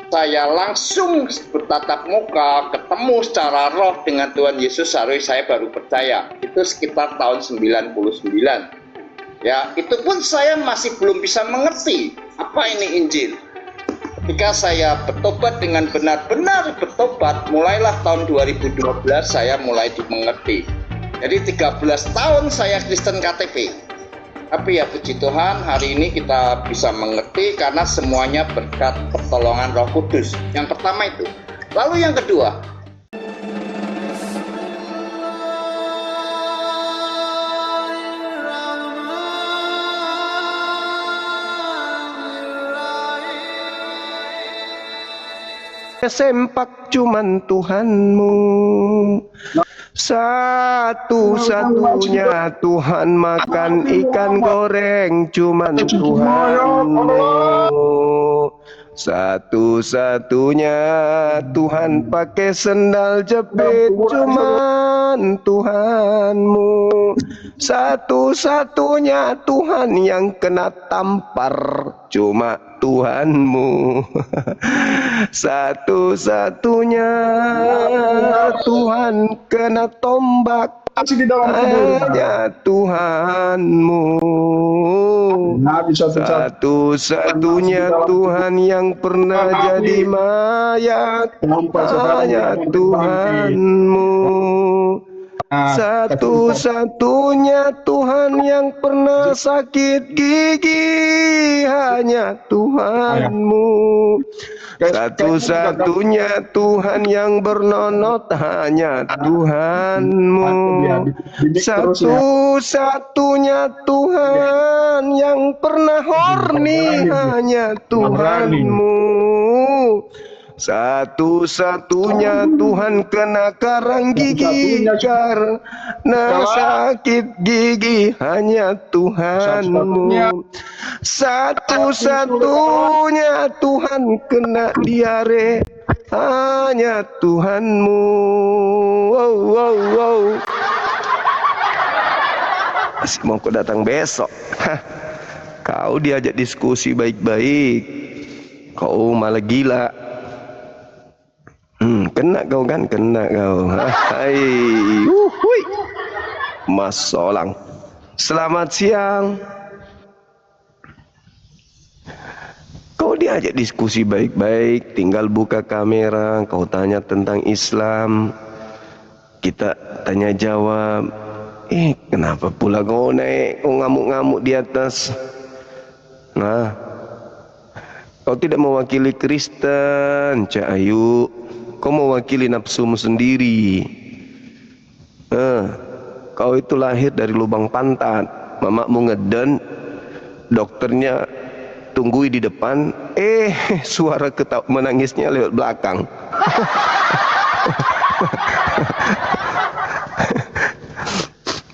saya langsung bertatap muka, ketemu secara roh dengan Tuhan Yesus, saya baru percaya. Itu sekitar tahun 99. Ya, itu pun saya masih belum bisa mengerti apa ini Injil. Ketika saya bertobat dengan benar-benar bertobat, mulailah tahun 2012 saya mulai dimengerti. Jadi 13 tahun saya Kristen KTP. Tapi ya puji Tuhan, hari ini kita bisa mengerti karena semuanya berkat pertolongan Roh Kudus. Yang pertama itu. Lalu yang kedua, sempak cuman Tuhanmu, satu-satunya Tuhan, makan ikan goreng cuman Tuhanmu, satu-satunya Tuhan, pakai sendal jepit cuman Tuhanmu, satu-satunya Tuhan yang kena tampar cuma Tuhanmu, satu-satunya Tuhan kena tombak hanya Tuhanmu, satu-satunya Tuhan yang pernah jadi mayat hanya Tuhanmu, satu-satunya Tuhan yang pernah sakit gigi hanya Tuhanmu, satu-satunya Tuhan yang bernonot hanya Tuhanmu, satu-satunya Tuhan yang pernah horny hanya Tuhanmu, satu-satunya Tuhan kena karang gigi karena sakit gigi hanya Tuhanmu, satu-satunya Tuhan kena diare hanya Tuhanmu. Wow, wow, wow. Masih mau kau datang besok? Kau diajak diskusi baik-baik, kau malah gila. Kena kau kan, kena kau. Hai, Mas Solang. Selamat siang. Kau diajak diskusi baik-baik, tinggal buka kamera, kau tanya tentang Islam, kita tanya jawab. Kenapa pula kau naik, kau ngamuk-ngamuk di atas? Nah, kau tidak mewakili Kristen, Cak Ayu. Kau mewakili nafsumu sendiri. Kau itu lahir dari lubang pantat. Mamamu ngeden, dokternya tunggui di depan. Suara menangisnya lewat belakang.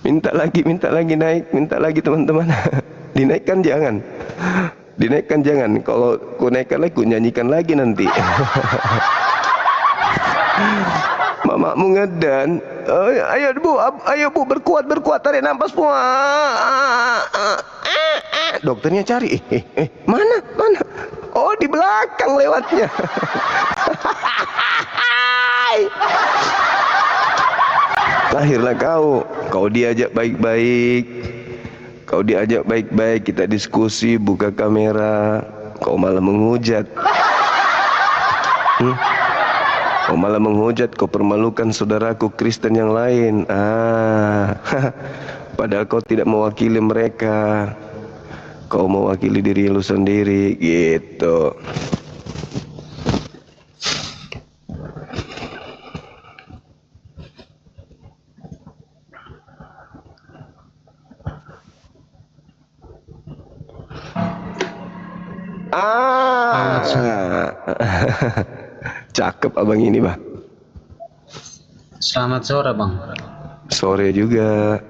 Minta lagi naik, minta lagi teman-teman. Dinaikkan jangan. Dinaikkan jangan. Kalau ku naikkan lagi, ku nyanyikan lagi nanti. Mamamu ngedan. Ayo bu, berkuat, tarik nafas bu. Dokternya cari. Mana? Oh, di belakang lewatnya. Lahirlah kau diajak baik-baik. Kita diskusi, buka kamera, kau malah menghujat. Kau malah menghujat, kau permalukan saudaraku Kristen yang lain. Padahal kau tidak mewakili mereka. Kau mewakili diri lu sendiri, gitu. Cakep abang ini, Bang. Selamat sore, Bang. Sore juga.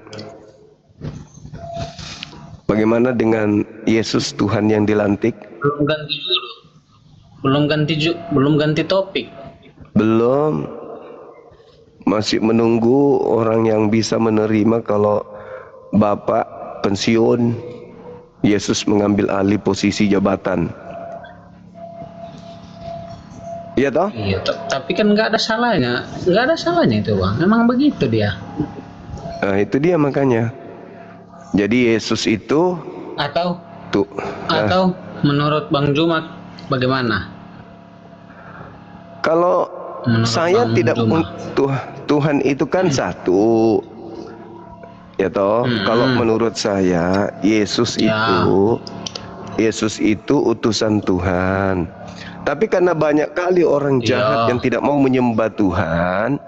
Bagaimana dengan Yesus Tuhan yang dilantik? Belum ganti topik. Belum. Masih menunggu orang yang bisa menerima kalau Bapak pensiun, Yesus mengambil alih posisi jabatan. Iya toh? Iya, tapi kan nggak ada salahnya, nggak ada salahnya itu bang. Memang begitu dia. Nah, itu dia makanya. Jadi Yesus itu Atau tuh. atau menurut Bang Jumat bagaimana? Kalau Menurut saya Bang tidak Jumat. Tuhan itu kan satu. Ya toh, kalau Hmm. menurut saya Yesus Ya. itu utusan Tuhan. Tapi karena banyak kali orang jahat yang Iya. tidak mau menyembah Tuhan,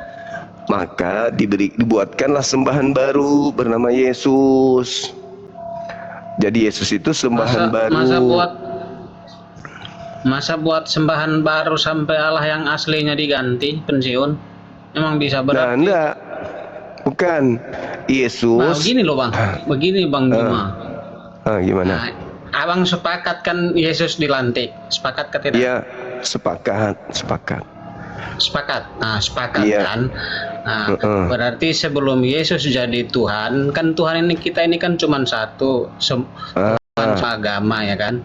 maka dibuatkanlah sembahan baru bernama Yesus. Jadi Yesus itu sembahan Masa baru. buat sembahan baru sampai Allah yang aslinya diganti pensiun. Emang bisa Nah, berarti? enggak. Bukan. Nah, Yesus. begini loh bang, begini Bang Juma. Gimana? Nah, abang sepakat kan Yesus dilantik? Sepakat ke tidak? Iya, sepakat. Sepakat. Nah, sepakat Iya. kan. Nah, berarti sebelum Yesus jadi Tuhan, kan Tuhan ini kita ini kan cuma satu, Tuhan agama ya kan.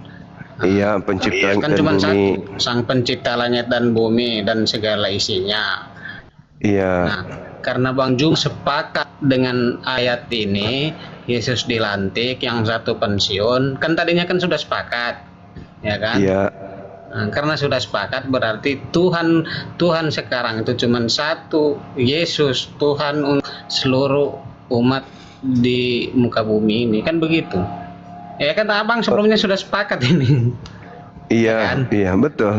Iya, pencipta Kan dan cuma bumi. satu, Sang Pencipta langit dan bumi dan segala isinya. Iya. Nah, karena Bang Jum sepakat dengan ayat ini, Yesus dilantik, yang satu pensiun, kan tadinya kan sudah sepakat, ya kan? Iya. Nah, karena sudah sepakat berarti Tuhan sekarang itu cuma satu, Yesus Tuhan untuk seluruh umat di muka bumi ini, kan begitu? Ya kan abang sebelumnya sudah sepakat ini. Iya, kan? iya, betul.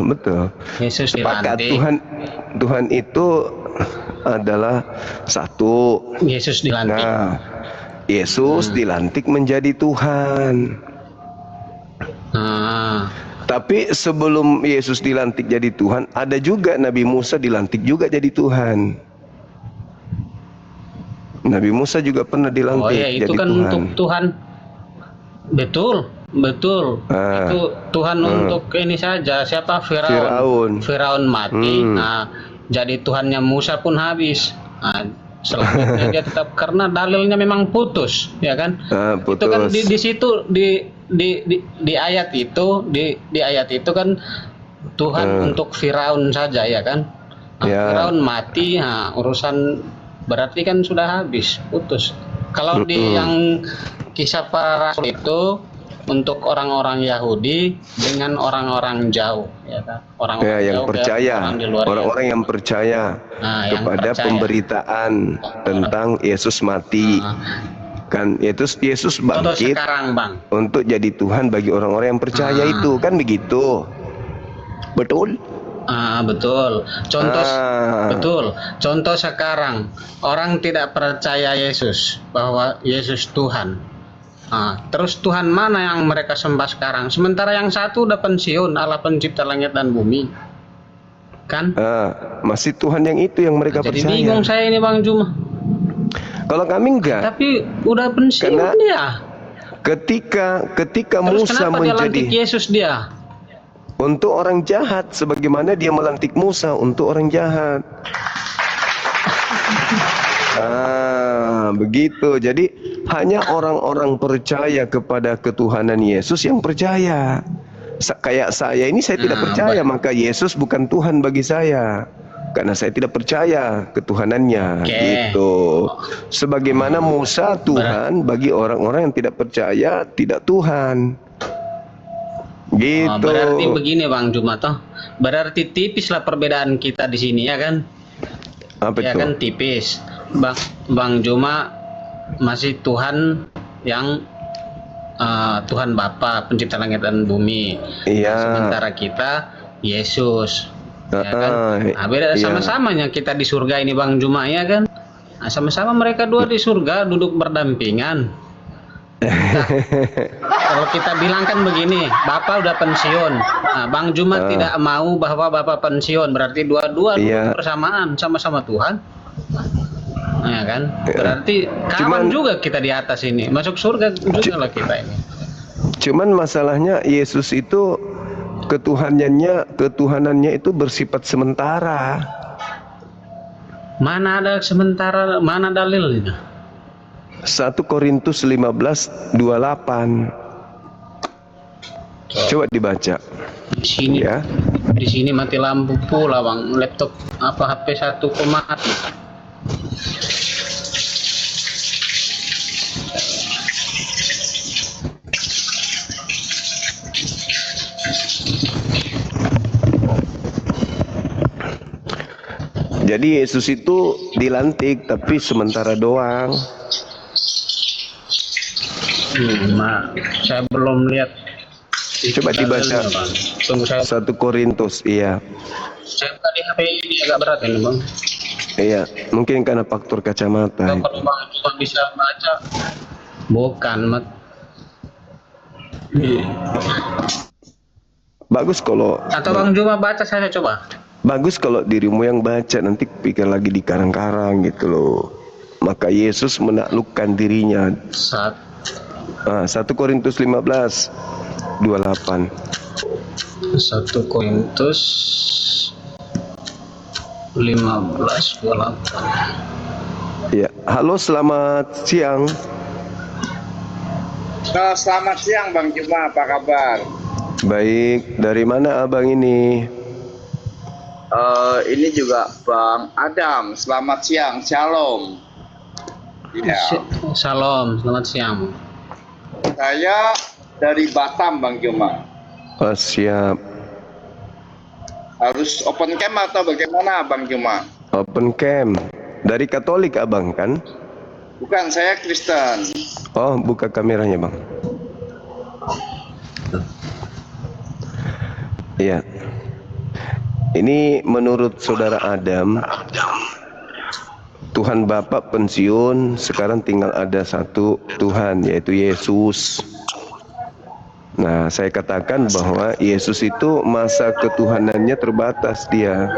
Yesus Sepakat dilantik. Tuhan itu adalah satu. Yesus dilantik. Nah, Yesus dilantik menjadi Tuhan. Nah, Tapi sebelum Yesus dilantik jadi Tuhan, ada juga Nabi Musa dilantik juga jadi Tuhan. Nabi Musa juga pernah dilantik oh ya itu jadi kan Tuhan. untuk Tuhan. Betul. Itu Tuhan untuk ini saja. Siapa? Firaun mati. Nah, jadi Tuhannya Musa pun habis. Nah, selanjutnya dia tetap karena dalilnya memang putus, ya kan? Putus. Itu kan di situ di ayat itu di ayat itu kan Tuhan untuk Firaun saja, ya kan? Nah, Firaun mati, nah urusan berarti kan sudah habis, putus. Kalau di yang kisah para rasul itu untuk orang-orang Yahudi dengan orang-orang jauh, ya kan? Orang-orang yang jauh, percaya, orang-orang yang percaya kepada pemberitaan tentang Yesus mati. Kan Yesus bangkit sekarang, Bang, untuk jadi Tuhan bagi orang-orang yang percaya itu, kan begitu. Betul? Betul. Contoh sekarang orang tidak percaya Yesus bahwa Yesus Tuhan. Terus Tuhan mana yang mereka sembah sekarang? Sementara yang satu udah pensiun, Allah pencipta langit dan bumi. Kan? Masih Tuhan yang itu yang mereka Jadi percaya. bingung saya ini Bang Juma. Kalau kami enggak. Tapi udah pensiun dia. Ketika Terus Musa kenapa dia lantik menjadi Yesus dia? untuk orang jahat, sebagaimana dia melantik Musa untuk orang jahat. Begitu. Jadi hanya orang-orang percaya kepada ketuhanan Yesus yang percaya. Kayak saya ini, saya tidak percaya, maka Yesus bukan Tuhan bagi saya. Karena saya tidak percaya ketuhanannya, gitu. Sebagaimana Musa Tuhan bagi orang-orang yang tidak percaya, tidak Tuhan. Gitu. Berarti begini Bang Juma toh. Berarti tipislah perbedaan kita di sini, ya kan? Apa ya itu? Kan tipis. Bang Juma masih Tuhan yang Tuhan Bapa pencipta langit dan bumi. Iya. Sementara kita Yesus. Ya kan? Beda sama-samanya kita di surga ini Bang Juma, ya kan? Sama-sama mereka dua di surga duduk berdampingan. Kalau kita bilang kan begini, Bapak udah pensiun. Bang Juma tidak mau bahwa Bapak pensiun, berarti dua-dua duduk bersamaan sama-sama Tuhan. Ya kan? Berarti kawan juga kita di atas ini, masuk surga juga lah kita ini. Cuman masalahnya Yesus itu ketuhanannya itu bersifat sementara. Mana ada sementara, mana dalilnya? 1 Korintus 15:28. Coba dibaca. Di sini ya. Di sini mati lampu pula bang, laptop apa HP satu kok mati. Jadi Yesus itu dilantik tapi sementara doang. Saya belum lihat. Coba dibaca Bang. Tunggu saya. 1 Korintus, iya. Saya buka di HP ini agak berat ini bang. Iya, mungkin karena faktor kacamata. Kalau bang cuma bisa baca, bukan mat. Bagus kalau Atau bang cuma baca saya coba. bagus kalau dirimu yang baca, nanti pikir lagi di karang-karang gitu loh. Maka Yesus menaklukkan dirinya. 1 Korintus 15 28. 1 Korintus 15:28. Ya, halo, selamat siang. Selamat siang Bang Juma, apa kabar? Baik, dari mana abang ini? Ini juga Bang Adam, selamat siang, shalom. Ya, Salam, selamat siang. saya dari Batam Bang Juma. Oh, siap. Harus open cam atau bagaimana Bang Juma? Open cam. Dari Katolik abang kan? Bukan, saya Kristen. Oh, buka kameranya bang. Iya. Ini menurut saudara Adam, Tuhan Bapa pensiun, sekarang tinggal ada satu Tuhan, yaitu Yesus. Nah, saya katakan bahwa Yesus itu masa ketuhanannya terbatas dia.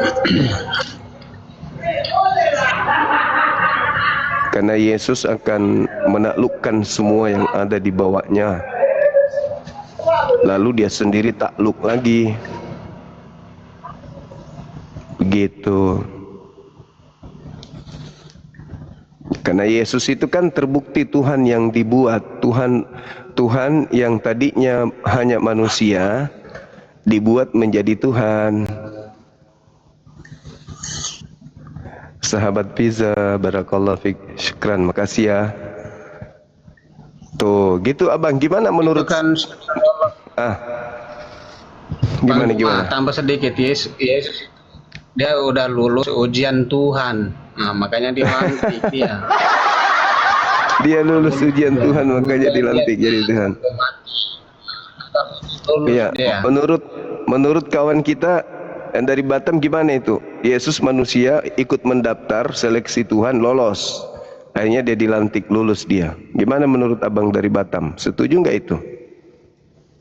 Karena Yesus akan menaklukkan semua yang ada di bawahnya. Lalu dia sendiri takluk lagi. Begitu. Karena Yesus itu kan terbukti Tuhan yang dibuat, Tuhan yang tadinya hanya manusia dibuat menjadi Tuhan. Sahabat pizza, barakallahu fiik, syukran, makasih ya. Tuh, gitu abang, gimana menurut Itu kan gimana? tambah sedikit, Yesus dia udah lulus ujian Tuhan. Nah, makanya dilantik dia. Dia lulus ujian Tuhan, makanya dilantik jadi Tuhan. Iya, menurut kawan kita yang dari Batam gimana itu? Yesus manusia ikut mendaftar seleksi Tuhan, lolos. Akhirnya dia dilantik, lulus dia. Gimana menurut abang dari Batam? Setuju nggak itu?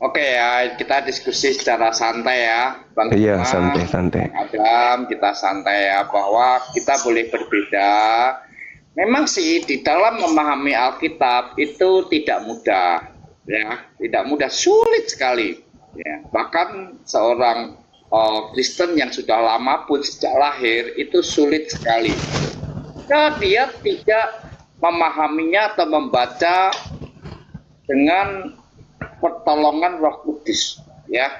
Oke ya, kita diskusi secara santai ya, Bang. Iya, Juma, santai. Adam, kita santai ya, bahwa kita boleh berbeda. Memang sih di dalam memahami Alkitab itu tidak mudah, ya, tidak mudah, sulit sekali. Ya. Bahkan seorang Kristen yang sudah lama pun sejak lahir itu sulit sekali. Nah, dia tidak memahaminya atau membaca dengan pertolongan Roh Kudus, ya.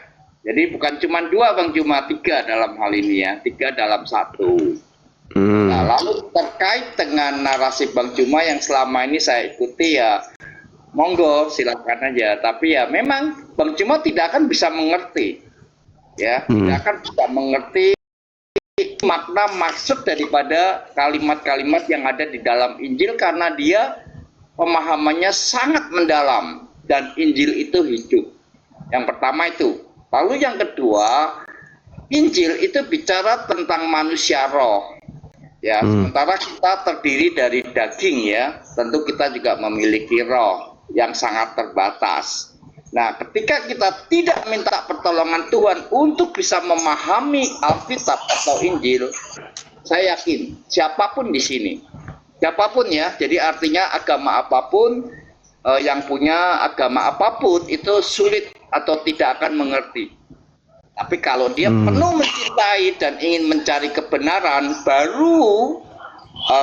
Jadi bukan cuma 2 Bang Juma, 3 dalam hal ini ya, 3 dalam 1. Nah, lalu terkait dengan narasi Bang Juma yang selama ini saya ikuti ya, monggo silakan aja. Tapi ya memang Bang Juma tidak akan bisa mengerti, ya, tidak akan bisa mengerti makna maksud daripada kalimat-kalimat yang ada di dalam Injil karena dia pemahamannya sangat mendalam. Dan Injil itu hidup. Yang pertama itu. Lalu yang kedua, Injil itu bicara tentang manusia roh. Ya, sementara kita terdiri dari daging ya, tentu kita juga memiliki roh yang sangat terbatas. Nah, ketika kita tidak minta pertolongan Tuhan untuk bisa memahami Alkitab atau Injil, saya yakin siapapun di sini, siapapun ya, jadi artinya agama apapun, yang punya agama apapun itu sulit atau tidak akan mengerti. Tapi kalau dia penuh mencintai dan ingin mencari kebenaran, baru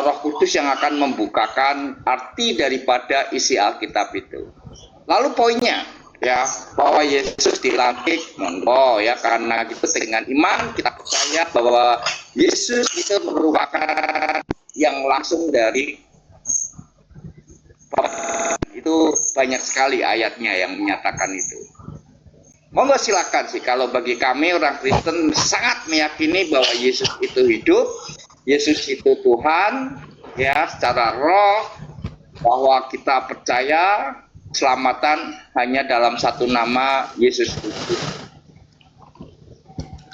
Roh Kudus yang akan membukakan arti daripada isi Alkitab itu. Lalu poinnya, ya bahwa Yesus dilantik, monggo ya, karena gitu dengan iman kita percaya bahwa Yesus itu merupakan yang langsung dari Bapa. Itu banyak sekali ayatnya yang menyatakan itu. Monggo silakan sih, kalau bagi kami orang Kristen sangat meyakini bahwa Yesus itu hidup, Yesus itu Tuhan ya secara roh, bahwa kita percaya keselamatan hanya dalam satu nama, Yesus Kristus.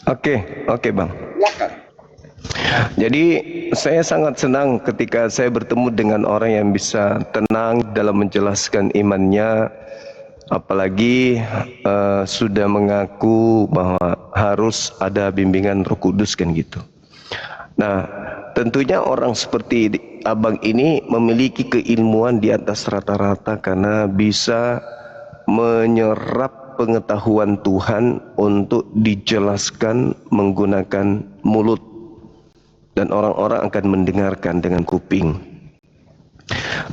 Oke, Bang. Silakan. Jadi saya sangat senang ketika saya bertemu dengan orang yang bisa tenang dalam menjelaskan imannya, apalagi sudah mengaku bahwa harus ada bimbingan Roh Kudus kan gitu. Nah, tentunya orang seperti abang ini memiliki keilmuan di atas rata-rata karena bisa menyerap pengetahuan Tuhan untuk dijelaskan menggunakan mulut, dan orang-orang akan mendengarkan dengan kuping.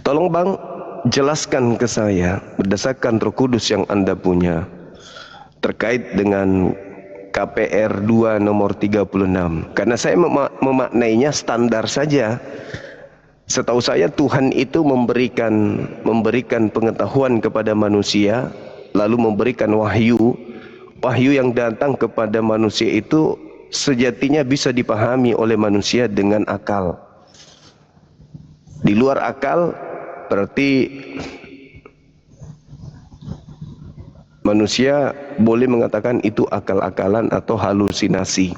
Tolong Bang, jelaskan ke saya berdasarkan Roh Kudus yang Anda punya terkait dengan KPR 2 nomor 36. Karena saya memaknainya standar saja. Setahu saya Tuhan itu memberikan pengetahuan kepada manusia, lalu memberikan wahyu. Wahyu yang datang kepada manusia itu sejatinya bisa dipahami oleh manusia dengan akal. Di luar akal berarti manusia boleh mengatakan itu akal-akalan atau halusinasi.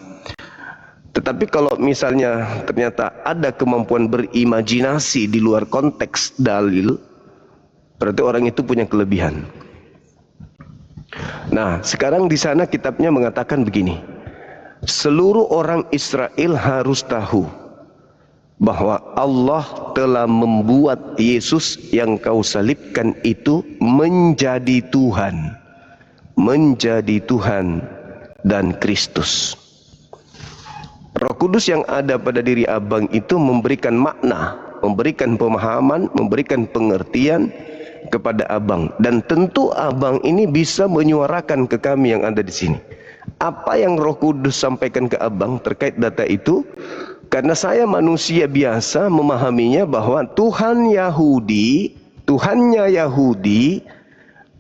Tetapi kalau misalnya ternyata ada kemampuan berimajinasi di luar konteks dalil, berarti orang itu punya kelebihan. Nah, sekarang di sana kitabnya mengatakan begini. Seluruh orang Israel harus tahu bahwa Allah telah membuat Yesus yang kau salibkan itu menjadi Tuhan. Menjadi Tuhan dan Kristus. Roh Kudus yang ada pada diri abang itu memberikan makna, memberikan pemahaman, memberikan pengertian kepada abang, dan tentu abang ini bisa menyuarakan ke kami yang ada di sini apa yang Roh Kudus sampaikan ke abang terkait data itu. Karena saya manusia biasa memahaminya bahwa Tuhannya Yahudi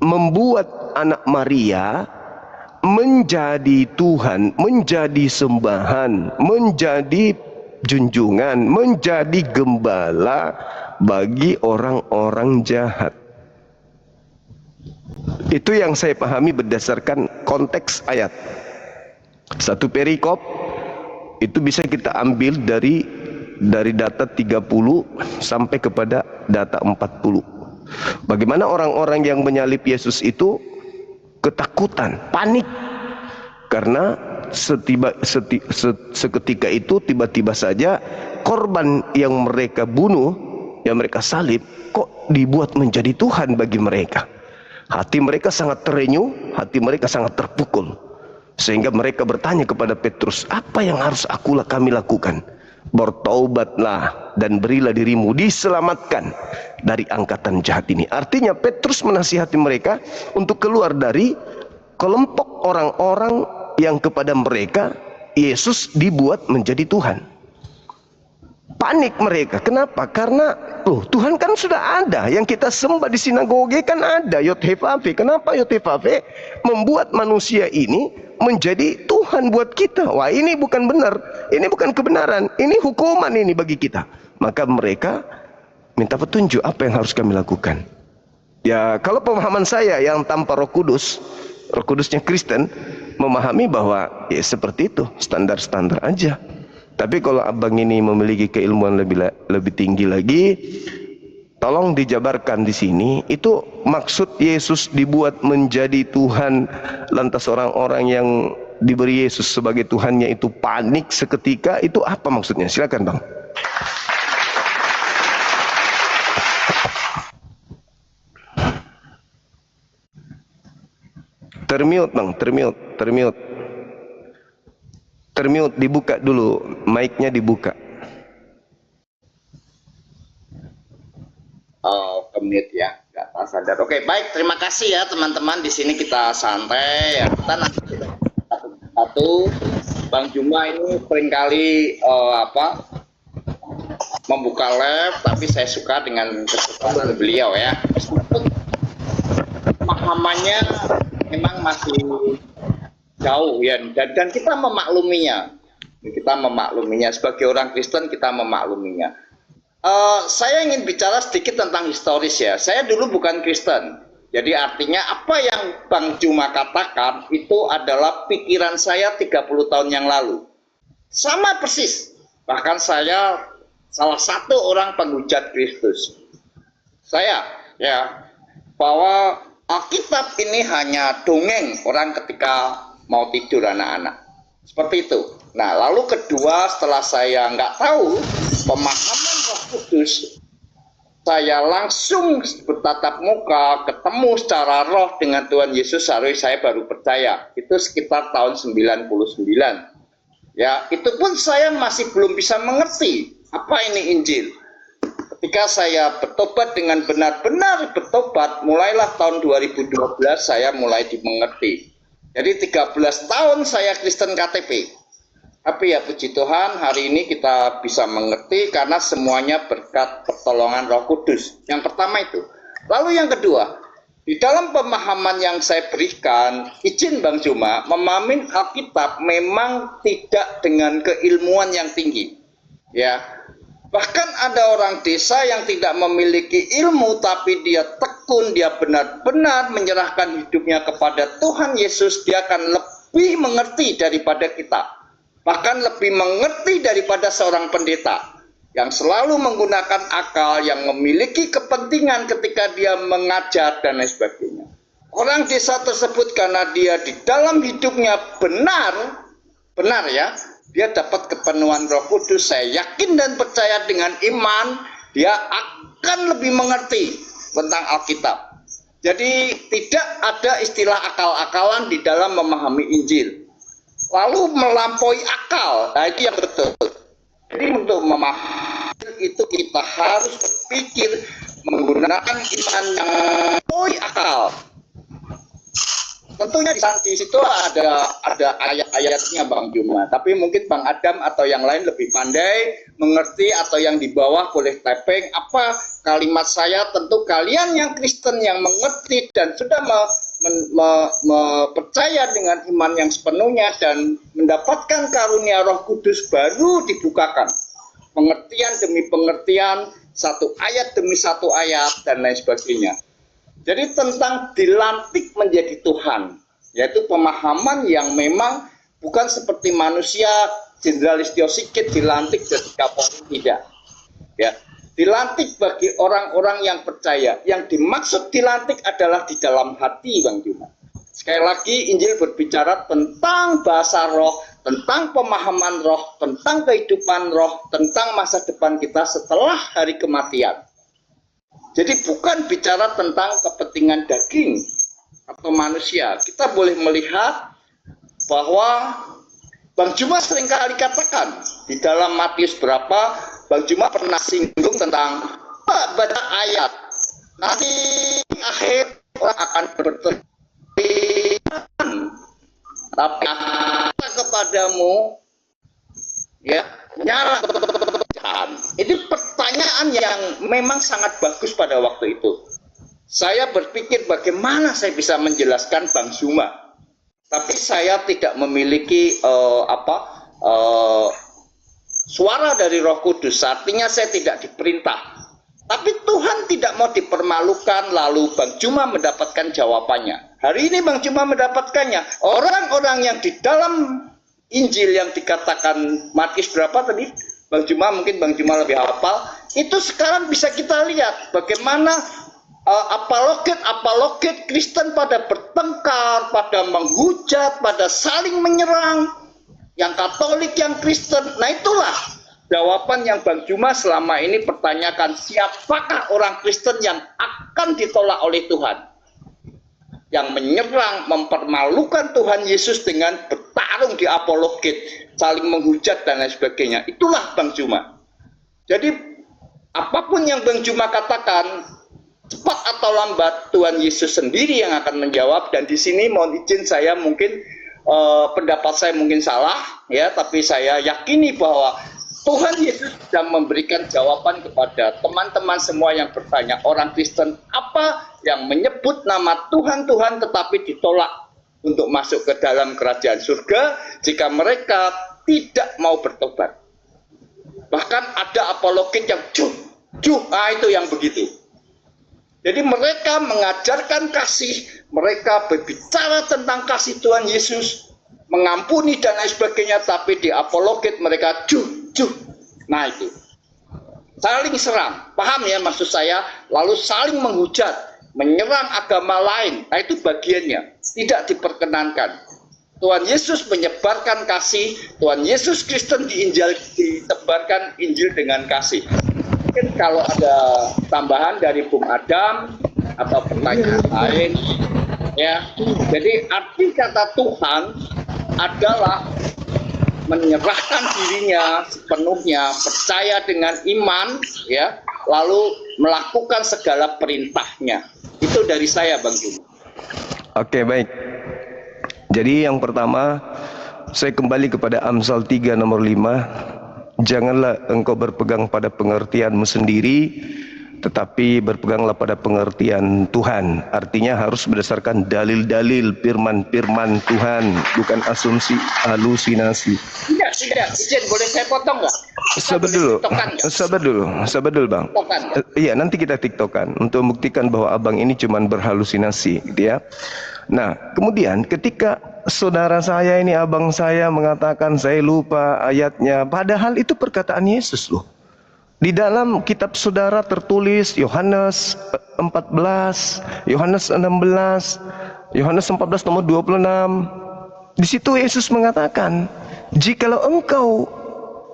membuat anak Maria menjadi Tuhan, menjadi sembahan, menjadi junjungan, menjadi gembala bagi orang-orang jahat. Itu yang saya pahami berdasarkan konteks ayat. Satu perikop itu bisa kita ambil dari data 30 sampai kepada data 40. Bagaimana orang-orang yang menyalib Yesus itu ketakutan, panik, karena seketika itu tiba-tiba saja korban yang mereka bunuh, yang mereka salib, kok dibuat menjadi Tuhan bagi mereka. Hati mereka sangat terenyuh, hati mereka sangat terpukul, sehingga mereka bertanya kepada Petrus, apa yang harus kami lakukan? Bertaubatlah dan berilah dirimu diselamatkan dari angkatan jahat ini. Artinya Petrus menasihati mereka untuk keluar dari kelompok orang-orang yang kepada mereka Yesus dibuat menjadi Tuhan. Panik mereka. Kenapa? Karena Tuhan kan sudah ada. Yang kita sembah di sinagoge kan ada Yod-Heh-Vaveh. Kenapa Yod-Heh-Vaveh membuat manusia ini menjadi Tuhan buat kita? Wah, ini bukan benar. Ini bukan kebenaran. Ini hukuman ini bagi kita. Maka mereka minta petunjuk apa yang harus kami lakukan. Ya, kalau pemahaman saya yang tanpa Roh Kudus, Roh Kudusnya Kristen, memahami bahwa ya seperti itu, standar-standar aja. Tapi kalau abang ini memiliki keilmuan lebih tinggi lagi, tolong dijabarkan di sini. Itu maksud Yesus dibuat menjadi Tuhan, lantas orang-orang yang diberi Yesus sebagai Tuhannya itu panik seketika, itu apa maksudnya? Silakan Bang. Termute Bang, termute, dibuka dulu, mic-nya dibuka. Oh, kemute ya. nggak sadar. Oke, baik, terima kasih ya teman-teman. Di sini kita santai ya. Kita nanti satu Bang Juma ini seringkali membuka live, tapi saya suka dengan kesempatan beliau ya. Pemahamannya memang masih jauh ya, dan kita memakluminya. Kita memakluminya sebagai orang Kristen, kita memakluminya. Saya ingin bicara sedikit tentang historis ya. Saya dulu bukan Kristen. Jadi artinya apa yang Bang Juma katakan itu adalah pikiran saya 30 tahun yang lalu. Sama persis. Bahkan saya salah satu orang penghujat Kristus. Saya ya, bahwa Alkitab ini hanya dongeng orang ketika mau tidur anak-anak. Seperti itu. Nah, lalu kedua, setelah saya nggak tahu pemahaman Roh Kudus, saya langsung bertatap muka, ketemu secara roh dengan Tuhan Yesus, saya baru percaya. Itu sekitar tahun 99. Ya, itu pun saya masih belum bisa mengerti apa ini Injil. Ketika saya bertobat dengan benar-benar bertobat, mulailah tahun 2012 saya mulai dimengerti. Jadi 13 tahun saya Kristen KTP. Tapi ya puji Tuhan, hari ini kita bisa mengerti karena semuanya berkat pertolongan Roh Kudus. Yang pertama itu. Lalu yang kedua, di dalam pemahaman yang saya berikan, izin Bang Juma, memahami Alkitab memang tidak dengan keilmuan yang tinggi. Ya. Bahkan ada orang desa yang tidak memiliki ilmu, tapi dia tekun, dia benar-benar menyerahkan hidupnya kepada Tuhan Yesus, dia akan lebih mengerti daripada kita. Bahkan lebih mengerti daripada seorang pendeta yang selalu menggunakan akal, yang memiliki kepentingan ketika dia mengajar dan lain sebagainya. Orang desa tersebut karena dia di dalam hidupnya benar ya, dia dapat kepenuhan Roh Kudus. Saya yakin dan percaya dengan iman, dia akan lebih mengerti tentang Alkitab. Jadi tidak ada istilah akal-akalan di dalam memahami Injil. Lalu melampaui akal, nah itu yang betul. Jadi untuk memahami itu kita harus berpikir menggunakan iman yang melampaui akal. Tentunya di situ ada ayat-ayatnya Bang Juma, tapi mungkin Bang Adam atau yang lain lebih pandai mengerti, atau yang di bawah boleh typing apa kalimat saya. Tentu kalian yang Kristen yang mengerti dan sudah percaya dengan iman yang sepenuhnya dan mendapatkan karunia Roh Kudus baru dibukakan pengertian demi pengertian, satu ayat demi satu ayat dan lain sebagainya. Jadi tentang dilantik menjadi Tuhan, yaitu pemahaman yang memang bukan seperti manusia Jenderal Listio Sigit dilantik jadi Kapolri, tidak. Ya, dilantik bagi orang-orang yang percaya. Yang dimaksud dilantik adalah di dalam hati, Bang Juma. Sekali lagi, Injil berbicara tentang bahasa roh, tentang pemahaman roh, tentang kehidupan roh, tentang masa depan kita setelah hari kematian. Jadi bukan bicara tentang kepentingan daging atau manusia. Kita boleh melihat bahwa Bang Juma seringkali katakan di dalam Matius berapa, Bang Juma pernah singgung tentang baca ayat. Nanti akhir orang akan bertemu, tapi kepadamu ya nyala. Ini pertanyaan yang memang sangat bagus pada waktu itu. Saya berpikir bagaimana saya bisa menjelaskan Bang Juma, tapi saya tidak memiliki suara dari Roh Kudus. Artinya saya tidak diperintah. Tapi Tuhan tidak mau dipermalukan, lalu Bang Juma mendapatkan jawabannya. Hari ini Bang Juma mendapatkannya. Orang-orang yang di dalam Injil yang dikatakan Matius berapa tadi? Bang Juma, mungkin Bang Juma lebih hafal. Itu sekarang bisa kita lihat bagaimana apologet Kristen pada bertengkar, pada menghujat, pada saling menyerang. Yang Katolik, yang Kristen. Nah itulah jawaban yang Bang Juma selama ini pertanyakan. Siapakah orang Kristen yang akan ditolak oleh Tuhan? Yang menyerang, mempermalukan Tuhan Yesus dengan bertarung di apologet, saling menghujat dan lain sebagainya. Itulah Bang Juma. Jadi apapun yang Bang Juma katakan, cepat atau lambat Tuhan Yesus sendiri yang akan menjawab. Dan di sini mohon izin saya mungkin pendapat saya mungkin salah ya, tapi saya yakini bahwa Tuhan Yesus sudah memberikan jawaban kepada teman-teman semua yang bertanya, orang Kristen apa yang menyebut nama Tuhan tetapi ditolak untuk masuk ke dalam kerajaan surga jika mereka tidak mau bertobat. Bahkan ada apologit yang itu yang begitu. Jadi mereka mengajarkan kasih, mereka berbicara tentang kasih Tuhan Yesus, mengampuni dan lain sebagainya, tapi di apologit mereka Nah itu saling serang, paham ya maksud saya? Lalu saling menghujat, menyerang agama lain. Nah itu bagiannya, tidak diperkenankan. Tuhan Yesus menyebarkan kasih, Tuhan Yesus Kristen ditebarkan Injil dengan kasih. Mungkin kalau ada tambahan dari Bung Adam atau pertanyaan lain, ya. Jadi arti kata Tuhan adalah menyerahkan dirinya sepenuhnya, percaya dengan iman, ya, lalu melakukan segala perintahnya. Itu dari saya, Bang Jum. Oke, baik. Jadi yang pertama, saya kembali kepada Amsal 3 nomor 5. Janganlah engkau berpegang pada pengertianmu sendiri, tetapi berpeganglah pada pengertian Tuhan. Artinya harus berdasarkan dalil-dalil firman-firman Tuhan, bukan asumsi, halusinasi. Tidak, izin boleh saya potong nggak? Sabar dulu bang. Iya, nanti kita tiktokan untuk membuktikan bahwa abang ini cuma berhalusinasi, gitu ya. Nah, kemudian ketika saudara saya ini, abang saya mengatakan saya lupa ayatnya, padahal itu perkataan Yesus loh. Di dalam kitab saudara tertulis Yohanes 14, Yohanes 16, Yohanes 14 nomor 26. Di situ Yesus mengatakan, jikalau engkau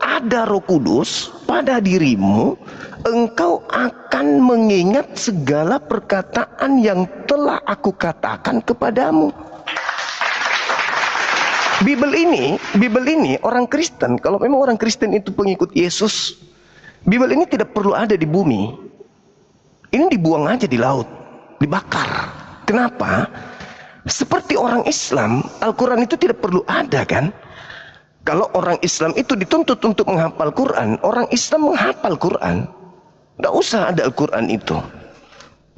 ada Roh Kudus pada dirimu, engkau akan mengingat segala perkataan yang telah aku katakan kepadamu. Bible ini orang Kristen, kalau memang orang Kristen itu pengikut Yesus, Bible ini tidak perlu ada di bumi. Ini dibuang aja di laut, dibakar. Kenapa? Seperti orang Islam, Al-Quran itu tidak perlu ada kan? Kalau orang Islam itu dituntut untuk menghafal Quran, orang Islam menghafal Quran. Tidak usah ada Al-Quran itu.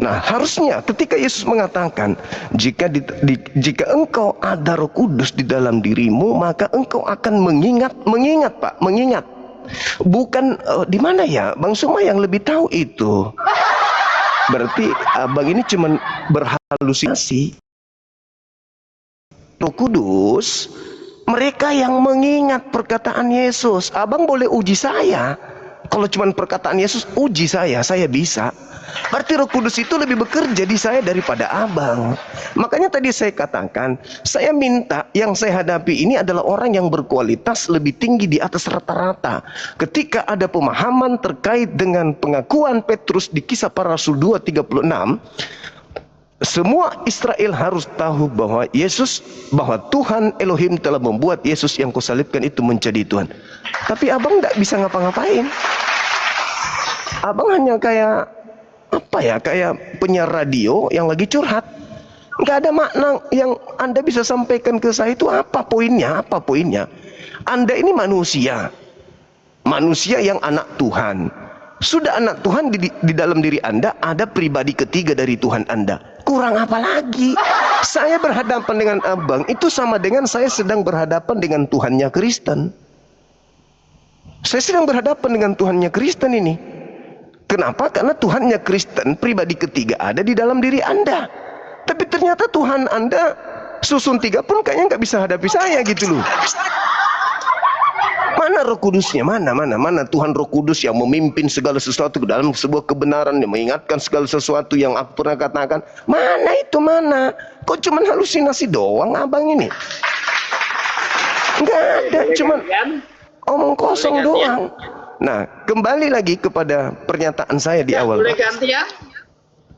Nah, harusnya ketika Yesus mengatakan, jika engkau ada Roh Kudus di dalam dirimu, maka engkau akan mengingat, Pak, mengingat. Bukan di mana ya, Bang Suma yang lebih tahu itu. Berarti abang ini cuma berhalusinasi. Roh Kudus, mereka yang mengingat perkataan Yesus. Abang boleh uji saya. Kalau cuma perkataan Yesus, uji saya bisa. Berarti Roh Kudus itu lebih bekerja di saya daripada abang. Makanya tadi saya katakan, saya minta yang saya hadapi ini adalah orang yang berkualitas lebih tinggi di atas rata-rata. Ketika ada pemahaman terkait dengan pengakuan Petrus di Kisah Para Rasul 2:36, semua Israel harus tahu bahwa bahwa Tuhan Elohim telah membuat Yesus yang kau salibkan itu menjadi Tuhan. Tapi abang tidak bisa ngapa-ngapain. Abang hanya kayak kayak penyiar radio yang lagi curhat. Nggak ada makna yang Anda bisa sampaikan ke saya itu apa poinnya? Anda ini manusia yang anak Tuhan. Sudah anak Tuhan, di dalam diri Anda ada pribadi ketiga dari Tuhan Anda. Kurang apa lagi? Saya berhadapan dengan abang itu sama dengan saya sedang berhadapan dengan Tuhannya Kristen. Saya sedang berhadapan dengan Tuhannya Kristen ini. Kenapa? Karena Tuhannya Kristen, pribadi ketiga ada di dalam diri Anda. Tapi ternyata Tuhan Anda susun tiga pun kayaknya nggak bisa hadapi saya gitu loh. Mana Roh Kudusnya? Mana Tuhan Roh Kudus yang memimpin segala sesuatu ke dalam sebuah kebenaran, yang mengingatkan segala sesuatu yang aku pernah katakan. Mana? Kok cuma halusinasi doang abang ini? Nggak ada, cuma omong kosong doang. Nah, kembali lagi kepada pernyataan saya di awal. Boleh ganti ya?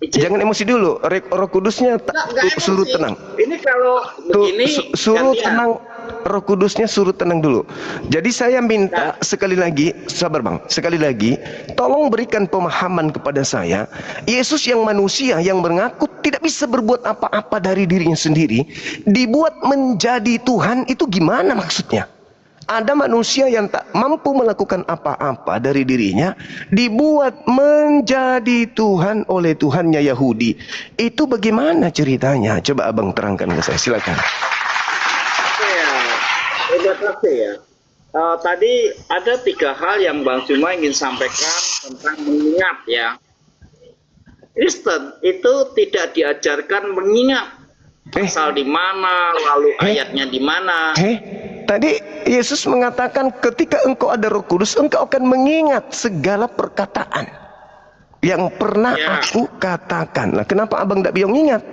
Jangan emosi dulu. Roh Kudusnya Nggak suruh emosi. tenang. Ini kalau Tuh, begini suruh gantian. tenang. Roh Kudusnya suruh tenang dulu. Jadi saya minta sekali lagi, sabar Bang, sekali lagi, tolong berikan pemahaman kepada saya. Yesus yang manusia yang mengaku tidak bisa berbuat apa-apa dari dirinya sendiri, dibuat menjadi Tuhan, itu gimana maksudnya? Ada manusia yang tak mampu melakukan apa-apa dari dirinya, dibuat menjadi Tuhan oleh Tuhannya Yahudi. Itu bagaimana ceritanya? Coba abang terangkan ke saya, silakan. Ya, terima kasih ya. Tadi ada 3 hal yang Bang Juma ingin sampaikan tentang mengingat ya. Kristen itu tidak diajarkan mengingat pasal di mana, lalu ayatnya di mana. Tadi Yesus mengatakan ketika engkau ada Roh Kudus, engkau akan mengingat segala perkataan yang pernah aku katakan. Lah, kenapa abang tidak bilang ingat?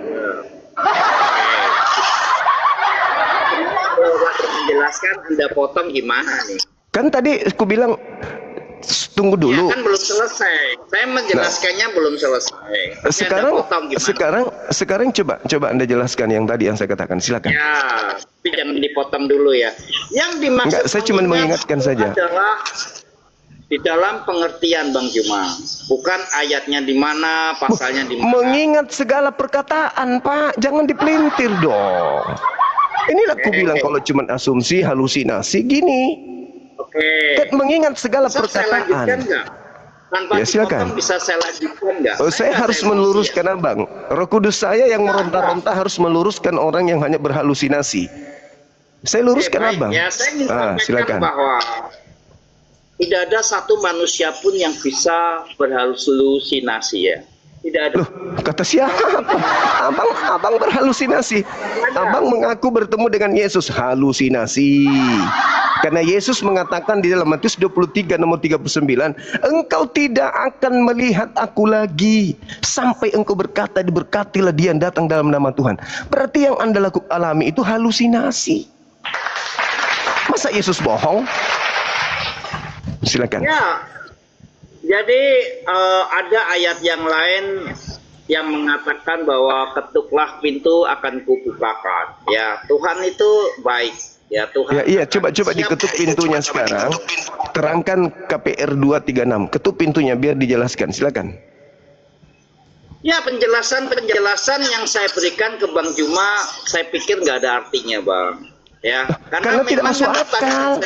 Kalau menjelaskan Anda potong gimana nih? Kan tadi aku bilang tunggu dulu. Ya, kan belum selesai. Saya menjelaskannya belum selesai. Tapi Sekarang, Anda potong gimana? sekarang coba Anda jelaskan yang tadi yang saya katakan. Silakan. Ya, tapi jangan dipotong dulu ya. Yang dimaksud Enggak, saya cuma mengingatkan saja. Adalah di dalam pengertian Bang Juma, bukan ayatnya di mana, pasalnya di mana. Mengingat segala perkataan, Pak, jangan dipelintir dong. Inilah aku bilang kalau cuma asumsi, halusinasi gini. Oke. Kan mengingat segala Bisa saya lanjutkan perkataan. nggak? Tanpa Ya, silakan. dipotong bisa saya lanjutkan nggak? Saya harus meluruskan abang. Roh Kudus saya yang meronta-ronta harus meluruskan orang yang hanya berhalusinasi. Saya luruskan baik. abang. Ya, saya ingin sampaikan Silakan. bahwa tidak ada satu manusia pun yang bisa berhalusinasi ya. Tidak ada. Loh, kata siapa? Abang berhalusinasi. Abang mengaku bertemu dengan Yesus, halusinasi. Karena Yesus mengatakan di dalam Matius 23 nomor 39, engkau tidak akan melihat aku lagi sampai engkau berkata, diberkatilah dia yang datang dalam nama Tuhan. Berarti yang Anda alami itu halusinasi. Masa Yesus bohong? Silakan. Ya, jadi ada ayat yang lain yang mengatakan bahwa ketuklah pintu akan kubukakan. Ya, Tuhan itu baik. Ya, Tuhan. Ya, iya, coba diketuk pintunya sekarang. Terangkan KPR 236. Ketuk pintunya biar dijelaskan. Silakan. Ya, penjelasan yang saya berikan ke Bang Juma, saya pikir nggak ada artinya, Bang. Ya, Karena tidak masuk akal.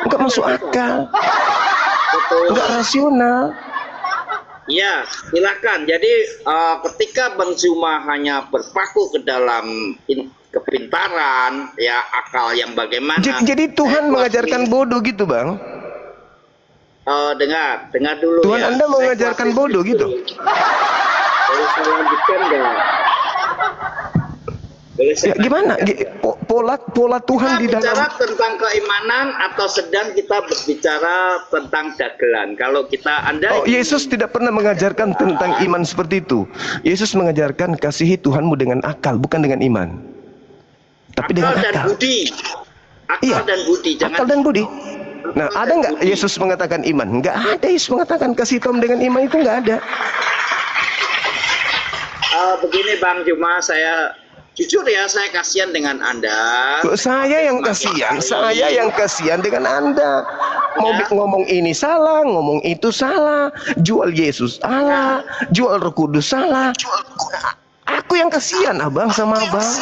Enggak masuk akal. Betul. Enggak rasional. Ya, silakan. Jadi ketika Bang Zuma hanya berpaku ke dalam kepintaran, ya akal yang bagaimana? Jadi Tuhan mengajarkan bodoh gitu, Bang? Dengar dulu. Tuhan ya. Anda mengajarkan bodoh gitu? Boleh saya lanjutkan nggak? Ya gimana? Pola Tuhan di bicara dalam. tentang keimanan atau sedang kita berbicara tentang dagelan? Kalau Yesus tidak pernah mengajarkan tentang iman seperti itu. Yesus mengajarkan kasihi Tuhanmu dengan akal, bukan dengan iman. Tapi dengan dan akal. budi. Iya. Dan budi. Akal dan budi. Nah, ada nggak Yesus mengatakan iman? Nggak ada. Yesus mengatakan kasih Tuhan dengan iman, itu nggak ada. Begini Bang Juma, jujur ya, saya kasihan dengan Anda. Saya yang kasihan dengan Anda. Ngomong ini salah, ngomong itu salah, jual Yesus salah, jual Roh Kudus salah. Aku yang kasihan abang sama abang.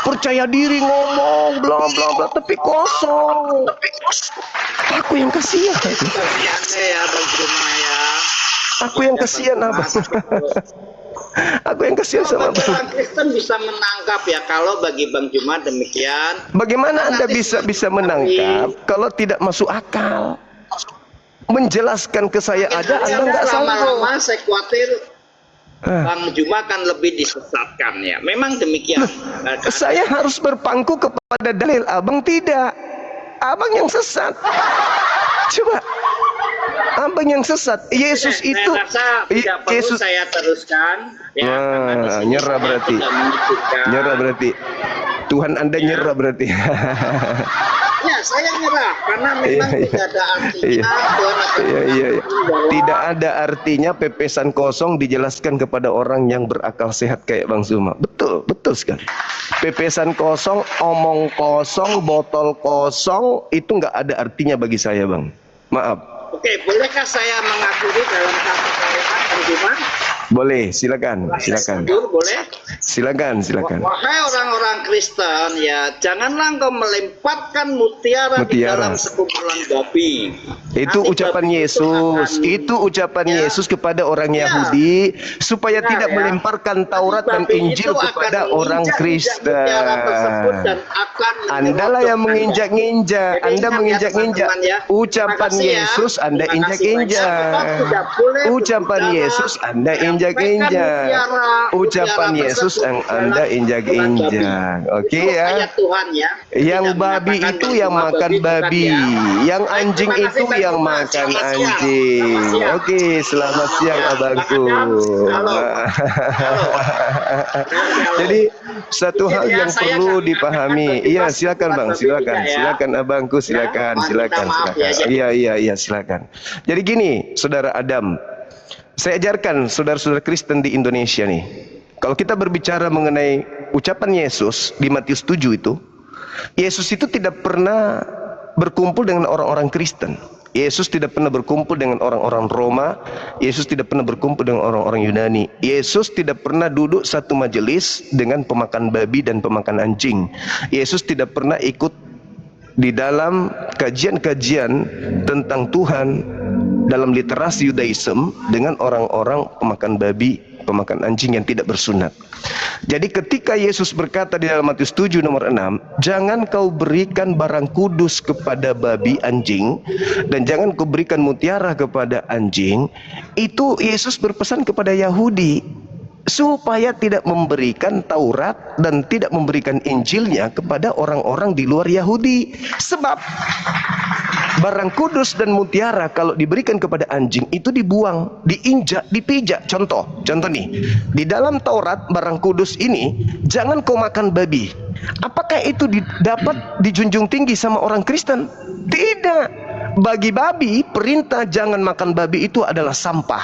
Percaya diri ngomong bla bla bla tapi kosong. Aku yang kasihan. Ya Bang Juma ya. Aku yang kasihan abang. Aku yang kasihan sama abang. Orang Kristen bisa menangkap ya kalau bagi Bang Juma demikian. Bagaimana Anda bisa menangkap kalau tidak masuk akal? Menjelaskan ke saya aja Anda nggak sanggup. Lama-lama saya khawatir Bang Juma kan lebih disesatkan ya. Memang demikian. Saya harus berpangku kepada dalil, abang tidak. Abang yang sesat. Coba. Abang yang sesat. Yesus itu. Saya rasa tidak perlu saya teruskan. Ya, nyerah berarti. Nyerah berarti. Tuhan Anda nyerah berarti. Ya, saya nyerah karena memang tidak ada artinya Tuhan akan Iya. Tidak ada artinya pepesan kosong dijelaskan kepada orang yang berakal sehat kayak Bang Zuma. Betul sekali. Pepesan kosong, omong kosong, botol kosong itu nggak ada artinya bagi saya, Bang. Maaf. Oke, bolehkah saya mengakhiri dalam satu kalimat, Bang Zuma? Boleh, silakan. Boleh? Silakan. Wahai orang-orang Kristen, ya janganlah engkau melemparkan mutiara di dalam sekumpulan babi. Itu Nanti ucapan babi Yesus. itu Itu ucapan ya. Yesus kepada orang Ya. Yahudi supaya Ya, tidak ya. melemparkan Taurat dan Babi Injil itu akan kepada orang menginjak mutiara tersebut Kristen. dan akan Andalah yang menginjak-injak. Jadi Anda ingat ya, menginjak-injak. teman-teman ya. Ucapan Terima kasih ya. Yesus Anda Terima kasih injak-injak. banyak. Kita tidak boleh Ucapan berbicara, Yesus Anda menyampaikan injak-injak. mutiara Ucapan Yesus tersebut yang dalam Anda sekumpulan injak-injak. babi. Oke Itu ya. ayat Tuhan ya. Yang Tidak babi menyatakan itu bahwa yang semua makan bukan babi, ya. yang Baik, anjing terima kasih, itu Bang yang Zuma. makan Selamat siang. anjing. Selamat siang. Oke, selamat siang siang. abangku. Halo. Jadi satu Mungkin hal ya, yang saya perlu akan dipahami. mengatakan Iya, bebas silakan Bang, babi silakan. tidak ya. Silakan abangku, silakan, mohon silakan, minta maaf silakan. ya. Iya, silakan. Jadi gini, Saudara Adam, saya ajarkan saudara-saudara Kristen di Indonesia nih. Kalau kita berbicara mengenai ucapan Yesus di Matius 7 itu, Yesus itu tidak pernah berkumpul dengan orang-orang Kristen. Yesus tidak pernah berkumpul dengan orang-orang Roma. Yesus tidak pernah berkumpul dengan orang-orang Yunani. Yesus tidak pernah duduk satu majelis dengan pemakan babi dan pemakan anjing. Yesus tidak pernah ikut di dalam kajian-kajian tentang Tuhan dalam literasi Yudaism dengan orang-orang pemakan babi, pemakan anjing yang tidak bersunat. Jadi ketika Yesus berkata di dalam Matius 7 nomor 6, jangan kau berikan barang kudus kepada babi anjing dan jangan kau berikan mutiara kepada anjing, itu Yesus berpesan kepada Yahudi supaya tidak memberikan Taurat dan tidak memberikan Injilnya kepada orang-orang di luar Yahudi. Sebab barang kudus dan mutiara kalau diberikan kepada anjing itu dibuang, diinjak, dipijak. Contoh nih, di dalam Taurat barang kudus ini jangan kau makan babi. Apakah itu dapat dijunjung tinggi sama orang Kristen? Tidak. Bagi babi, perintah jangan makan babi itu adalah sampah.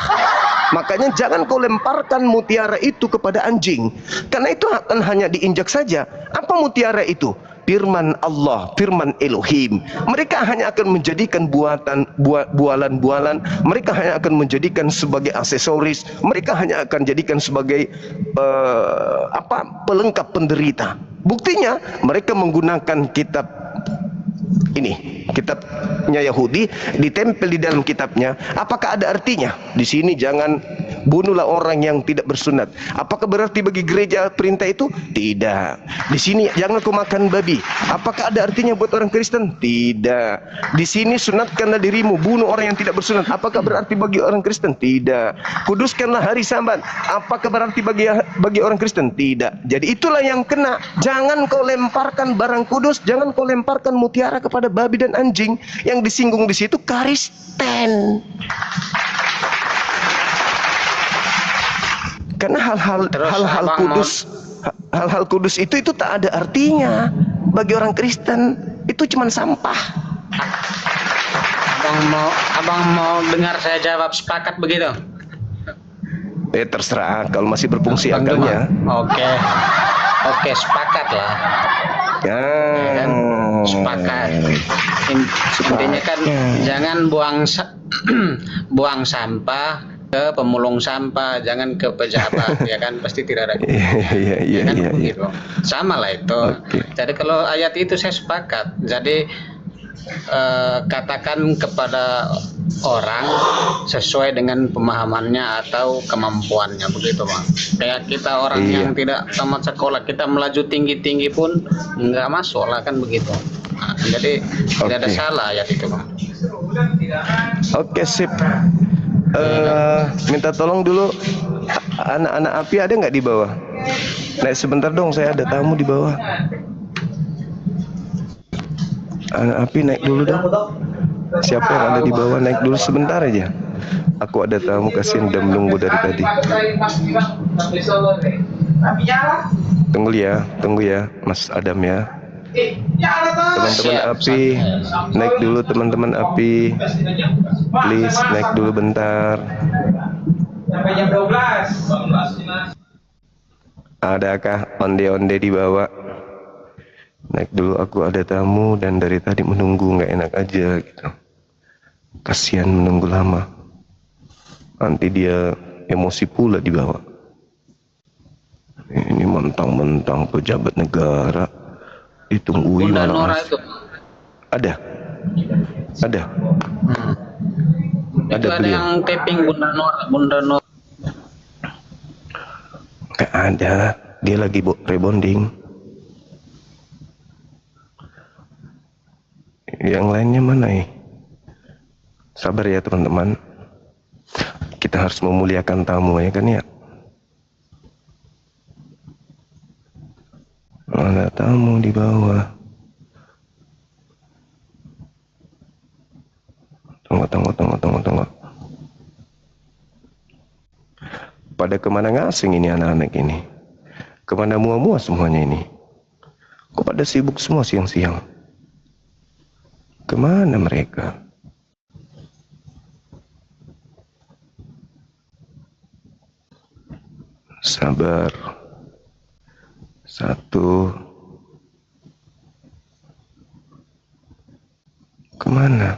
Makanya jangan kau lemparkan mutiara itu kepada anjing, karena itu akan hanya diinjak saja. Apa mutiara itu? Firman Allah, firman Elohim. Mereka hanya akan menjadikan bualan-bualan. Mereka hanya akan menjadikan sebagai aksesoris. Mereka hanya akan jadikan sebagai pelengkap penderita. Buktinya mereka menggunakan kitab ini, kitabnya Yahudi, ditempel di dalam kitabnya. Apakah ada artinya? Di sini jangan bunuhlah orang yang tidak bersunat. Apakah berarti bagi gereja perintah itu? Tidak. Di sini jangan kau makan babi. Apakah ada artinya buat orang Kristen? Tidak. Di sini sunatkanlah dirimu, bunuh orang yang tidak bersunat. Apakah berarti bagi orang Kristen? Tidak. Kuduskanlah hari Sabat. Apakah berarti bagi orang Kristen? Tidak. Jadi itulah yang kena. Jangan kau lemparkan barang kudus, jangan kau lemparkan mutiara kepada babi dan anjing. Yang disinggung di situ Kristen. Karena hal-hal kudus itu tak ada artinya bagi orang Kristen. Itu cuma sampah. Abang mau dengar saya jawab sepakat begitu? Terserah kalau masih berfungsi akalnya. Oke, sepakat lah. Ya kan? Sepakat. Intinya kan jangan buang sampah ke pemulung sampah, jangan ke pejabat, ya kan, pasti tidak ada. Iya. Gitu. Sama lah itu. Okay. Jadi kalau ayat itu saya sepakat. Jadi katakan kepada orang sesuai dengan pemahamannya atau kemampuannya, begitu Bang. Kayak kita orang yang tidak tamat sekolah, kita melaju tinggi-tinggi pun nggak masuk lah, kan begitu. Nah, jadi tidak ada salah ayat itu Bang. Oke, sip. Minta tolong dulu anak-anak api ada nggak di bawah? Naik sebentar dong, saya ada tamu di bawah. Anak api naik dulu dong. Siapa yang ada di bawah naik dulu sebentar aja. Aku ada tamu, kasihan udah menunggu dari tadi. Tunggu ya Mas Adam ya. Teman-teman Siap, api, naik dulu teman-teman api. Please naik dulu bentar. Sampai jam 12. Adakah onde-onde di bawah? Naik dulu, aku ada tamu dan dari tadi menunggu, nggak enak aja gitu. Kasihan menunggu lama. Nanti dia emosi pula di bawah. Ini mentang-mentang pejabat negara ditungguin Bunda malah Nora asik. itu. Ada. Ada. Itu ada beliau. yang taping Bunda Nora, Bunda Nora. Nggak ada. Dia lagi rebonding. Yang lainnya mana ya? Sabar ya teman-teman. Kita harus memuliakan tamu ya kan ya. Ada tamu di bawah. Tunggu. Pada kemana ngasing ini anak-anak ini? Kemana mua-mua semuanya ini? Kok pada sibuk semua siang-siang? Kemana mereka? Sabar. Satu. Kemana?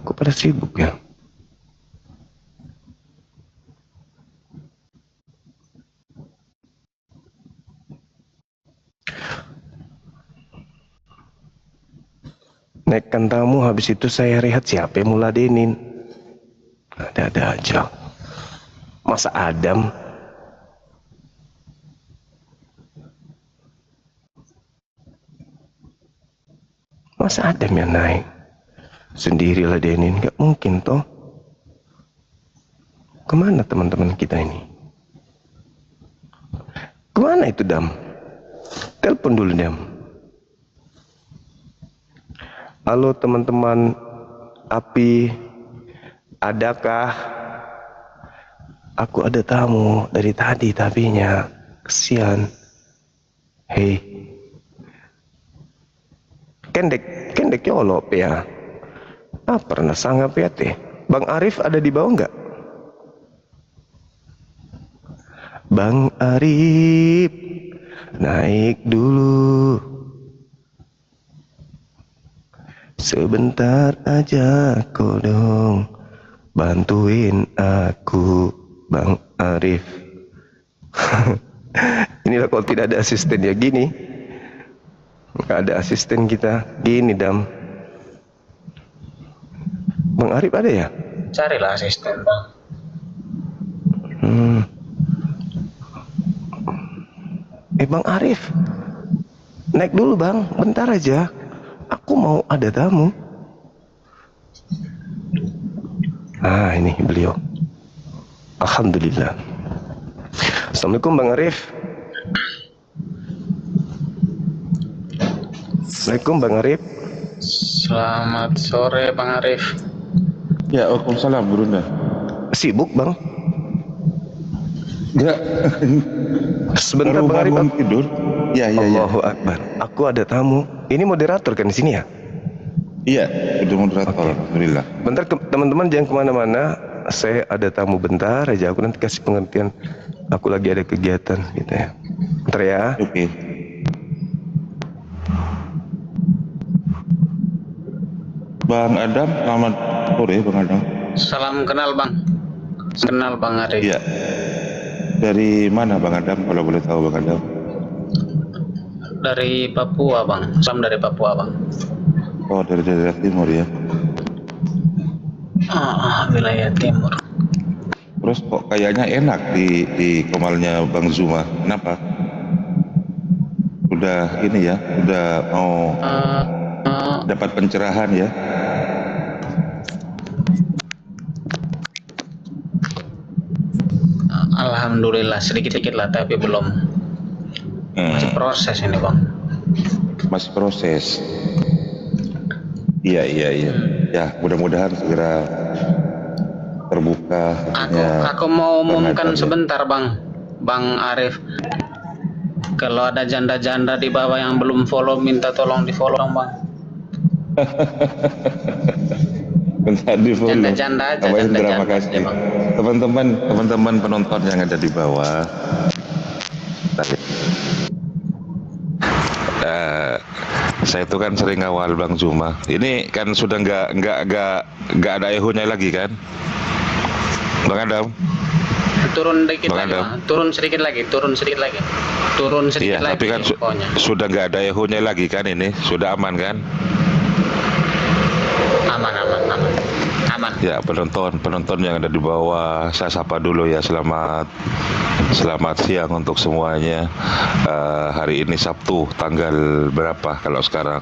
Kok pada sibuk ya? Naikkan tamu, habis itu saya rehat. Siapa yang muladenin? Ada-ada aja. Masa Adam? Masa Adam yang naik? Sendiri ladenin? Gak mungkin toh. Kemana teman-teman kita ini? Kemana itu Dam? Telepon dulu Dam. Halo teman-teman api, adakah? Aku ada tamu dari tadi tapinya. Kesian. Hei. Kendek yolop ya. Pernah sanggap ya teh. Bang Arif ada di bawah nggak? Bang Arif, naik dulu. Sebentar aja kok dong, bantuin aku, Bang Arif. Inilah kalau tidak ada asisten ya gini. Nggak ada asisten kita. Gini Dam. Bang Arif ada ya? Carilah asisten. Bang Arif, naik dulu Bang, bentar aja. Aku mau ada tamu. Ini beliau. Alhamdulillah. Assalamualaikum Bang Arif. Assalamualaikum Bang Arif. Selamat sore Bang Arif. Ya, waalaikumsalam Burunda. Sibuk Bang? Enggak. Sebentar Baru Bang Arif. bangun tidur. Ya. Allahu Akbar. Aku ada tamu. Ini moderator kan di sini ya? Iya, udah moderator. Alhamdulillah. Bentar teman-teman jangan kemana-mana. Saya ada tamu bentar aja. Aku nanti kasih pengertian. Aku lagi ada kegiatan gitu ya. Bentar ya. Oke. Bang Adam, selamat sore Bang Adam. Salam kenal Bang. Kenal Bang Arif. Iya. Dari mana Bang Adam, kalau boleh tahu Bang Adam? Dari Papua Bang. Salam dari Papua Bang. Oh, dari daerah timur ya. Wilayah timur. Terus kok kayaknya enak di Kemalnya Bang Zuma. Kenapa? Udah ini ya, udah mau dapat pencerahan ya. Alhamdulillah sedikit-sedikit lah, tapi belum. Masih proses ini Bang. Masih proses. Iya. Ya, mudah-mudahan segera terbuka. Aku mau umumkan ya. sebentar Bang Arif. Kalau ada janda-janda di bawah yang belum follow, minta tolong di follow dong bang. Minta di follow. Janda-janda aja, Bapak Indra, janda-janda makasih. aja, Bang. Teman-teman penonton yang ada di bawah. Saya itu kan sering ngawal Bang Zuma. Ini kan sudah nggak ada ehonya lagi kan, Bang Adam? Turun dikit Bang lagi, Adam. Bang. Turun sedikit lagi. Iya, lagi. tapi kan Pokoknya. sudah nggak ada ehonya lagi kan, ini sudah aman kan? Aman. Ya, penonton yang ada di bawah, saya sapa dulu ya. Selamat siang untuk semuanya. Hari ini Sabtu, tanggal berapa kalau sekarang?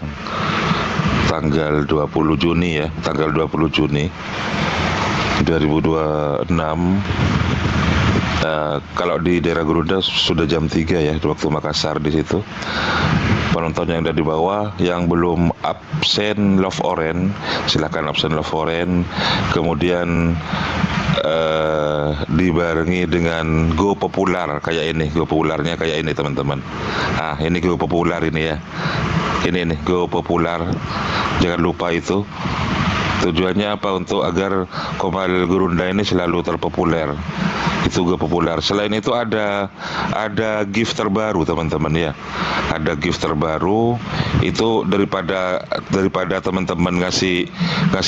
Tanggal 20 Juni ya, tanggal 20 Juni 2026. Kalau di daerah Garuda sudah jam 3 ya, waktu Makassar di situ. Penonton yang ada di bawah yang belum absen love orange, silakan absen love orange. Kemudian dibarengi dengan go populer kayak ini, go populernya kayak ini teman-teman. Ini go populer ini ya. Ini nih go populer. Jangan lupa itu. Tujuannya apa? Untuk agar Komal Gurunda ini selalu terpopuler. Itu gak populer. Selain itu ada gift terbaru teman-teman ya. Ada gift terbaru itu daripada teman-teman ngasih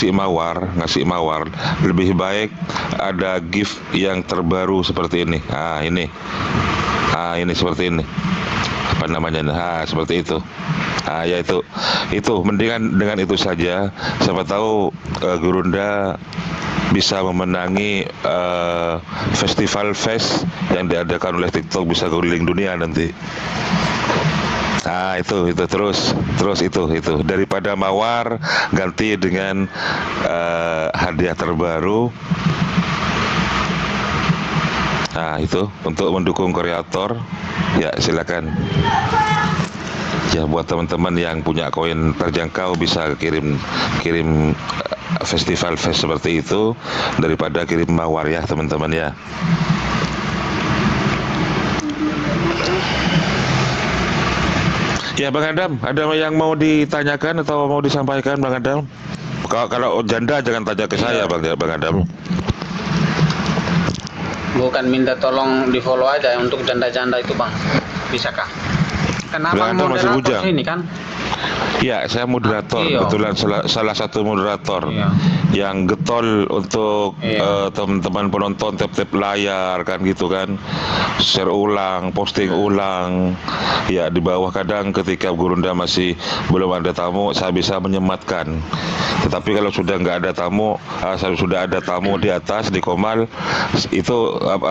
mawar, lebih baik ada gift yang terbaru seperti ini. Ini seperti ini. Apa namanya? Seperti itu. Ya itu mendingan dengan itu saja. Siapa tahu Gurunda bisa memenangi festival fest yang diadakan oleh TikTok, bisa keliling dunia nanti. Itu terus itu daripada mawar ganti dengan hadiah terbaru. Itu untuk mendukung kreator ya, silakan. Ya, buat teman-teman yang punya koin terjangkau bisa kirim festival fest seperti itu daripada kirim mawar ya teman-teman ya. Ya Bang Adam, ada yang mau ditanyakan atau mau disampaikan Bang Adam? Kalau janda jangan tanya ke saya Bang Adam. Bukan minta tolong di follow aja untuk janda-janda itu bang. Bisakah? Kenapa moderator sini kan? Ya, saya moderator, kebetulan salah satu moderator yang getol untuk teman-teman penonton tap-tap layar kan gitu kan, share ulang, posting ulang. Ya, di bawah kadang ketika Gurunda masih belum ada tamu, saya bisa menyematkan. Tetapi kalau sudah nggak ada tamu, sudah ada tamu di atas di Komal, itu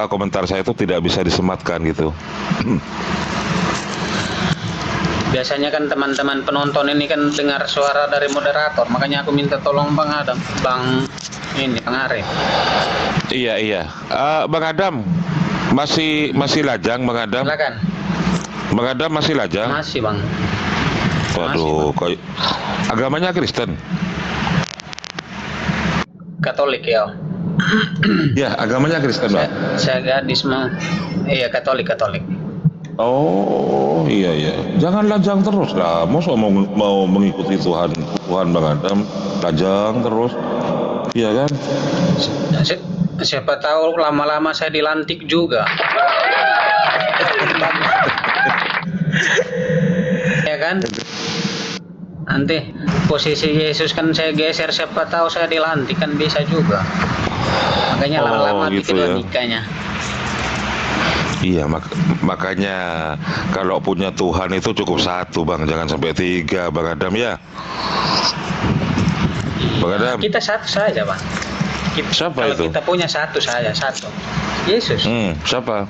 komentar saya itu tidak bisa disematkan gitu. Biasanya kan teman-teman penonton ini kan dengar suara dari moderator, makanya aku minta tolong Bang Adam, Bang Arif. Iya. Bang Adam masih lajang Bang Adam? Silakan. Bang Adam masih lajang? Masih Bang. Waduh, kok agamanya Kristen? Katolik ya. Ya, agamanya Kristen Bang. Saya gadis mah. Iya, Katolik. Oh iya. Jangan lajang terus lah. Masa mau mengikuti Tuhan Bang Adam lajang terus, iya kan? Siapa tahu lama-lama saya dilantik juga. Ya kan? Nanti posisi Yesus kan saya geser, siapa tahu saya dilantik kan bisa juga. Makanya lama-lama gitu bikin ya. nikahnya. Iya, makanya kalau punya Tuhan itu cukup satu Bang, jangan sampai 3 Bang Adam ya. Bang Adam. Kita satu saja Bang. Siapa kalau itu? Kita punya satu saja, satu. Yesus. Siapa?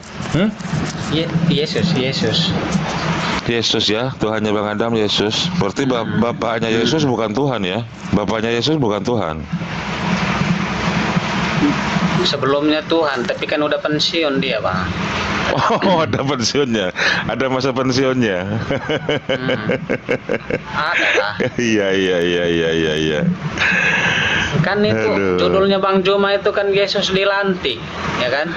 Yesus ya, Tuhannya Bang Adam Yesus. Berarti bapaknya Yesus bukan Tuhan ya? Bapaknya Yesus bukan Tuhan. Sebelumnya Tuhan, tapi kan udah pensiun dia Bang. Oh, ada pensiunnya, ada masa pensiunnya. Ada lah. Iya. Kan itu Aduh. judulnya Bang Joma itu kan Yesus dilantik, ya kan?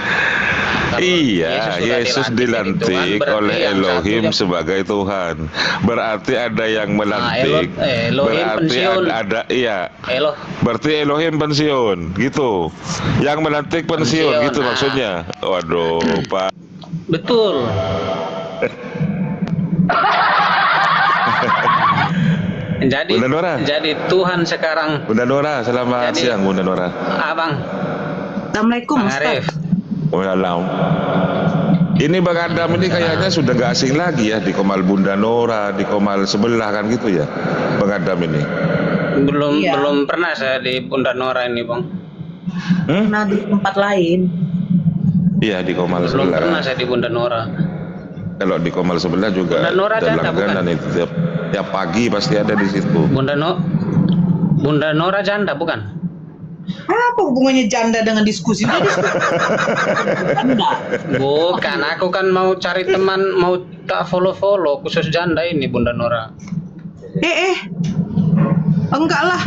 Kalau Iya, sudah Yesus jadi Tuhan, dilantik berarti oleh yang Elohim satunya sebagai Tuhan. Berarti ada yang melantik. Elohim Berarti pensiun. iya. Eloh Berarti Elohim pensiun, gitu. Yang melantik pensiun, pensiun. gitu maksudnya. Waduh, Pak. Betul. Bunda Nora. Jadi Tuhan sekarang, Bunda Nora, selamat Jadi- siang Bunda Nora. Abang Assalamualaikum Bang Ustaz. Arif. Walau. Ini Bang Adam ini kayaknya sudah nggak asing lagi ya di Komal Bunda Nora, di Komal sebelah kan gitu ya, Bang Adam ini. Belum Iya. belum pernah saya di Bunda Nora ini, Bang. Nah di tempat lain. Iya di Komal Belum pernah sebelah. saya di Bunda Nora. Kalau di Komal sebelah juga Bunda Nora ada janda, langganan itu tiap pagi pasti ada di situ. Bunda Nora janda bukan? Apa hubungannya janda dengan diskusi? Ini diskusi. Janda. Bukan, aku kan mau cari teman, mau tak follow khusus janda ini Bunda Nora. Enggak lah.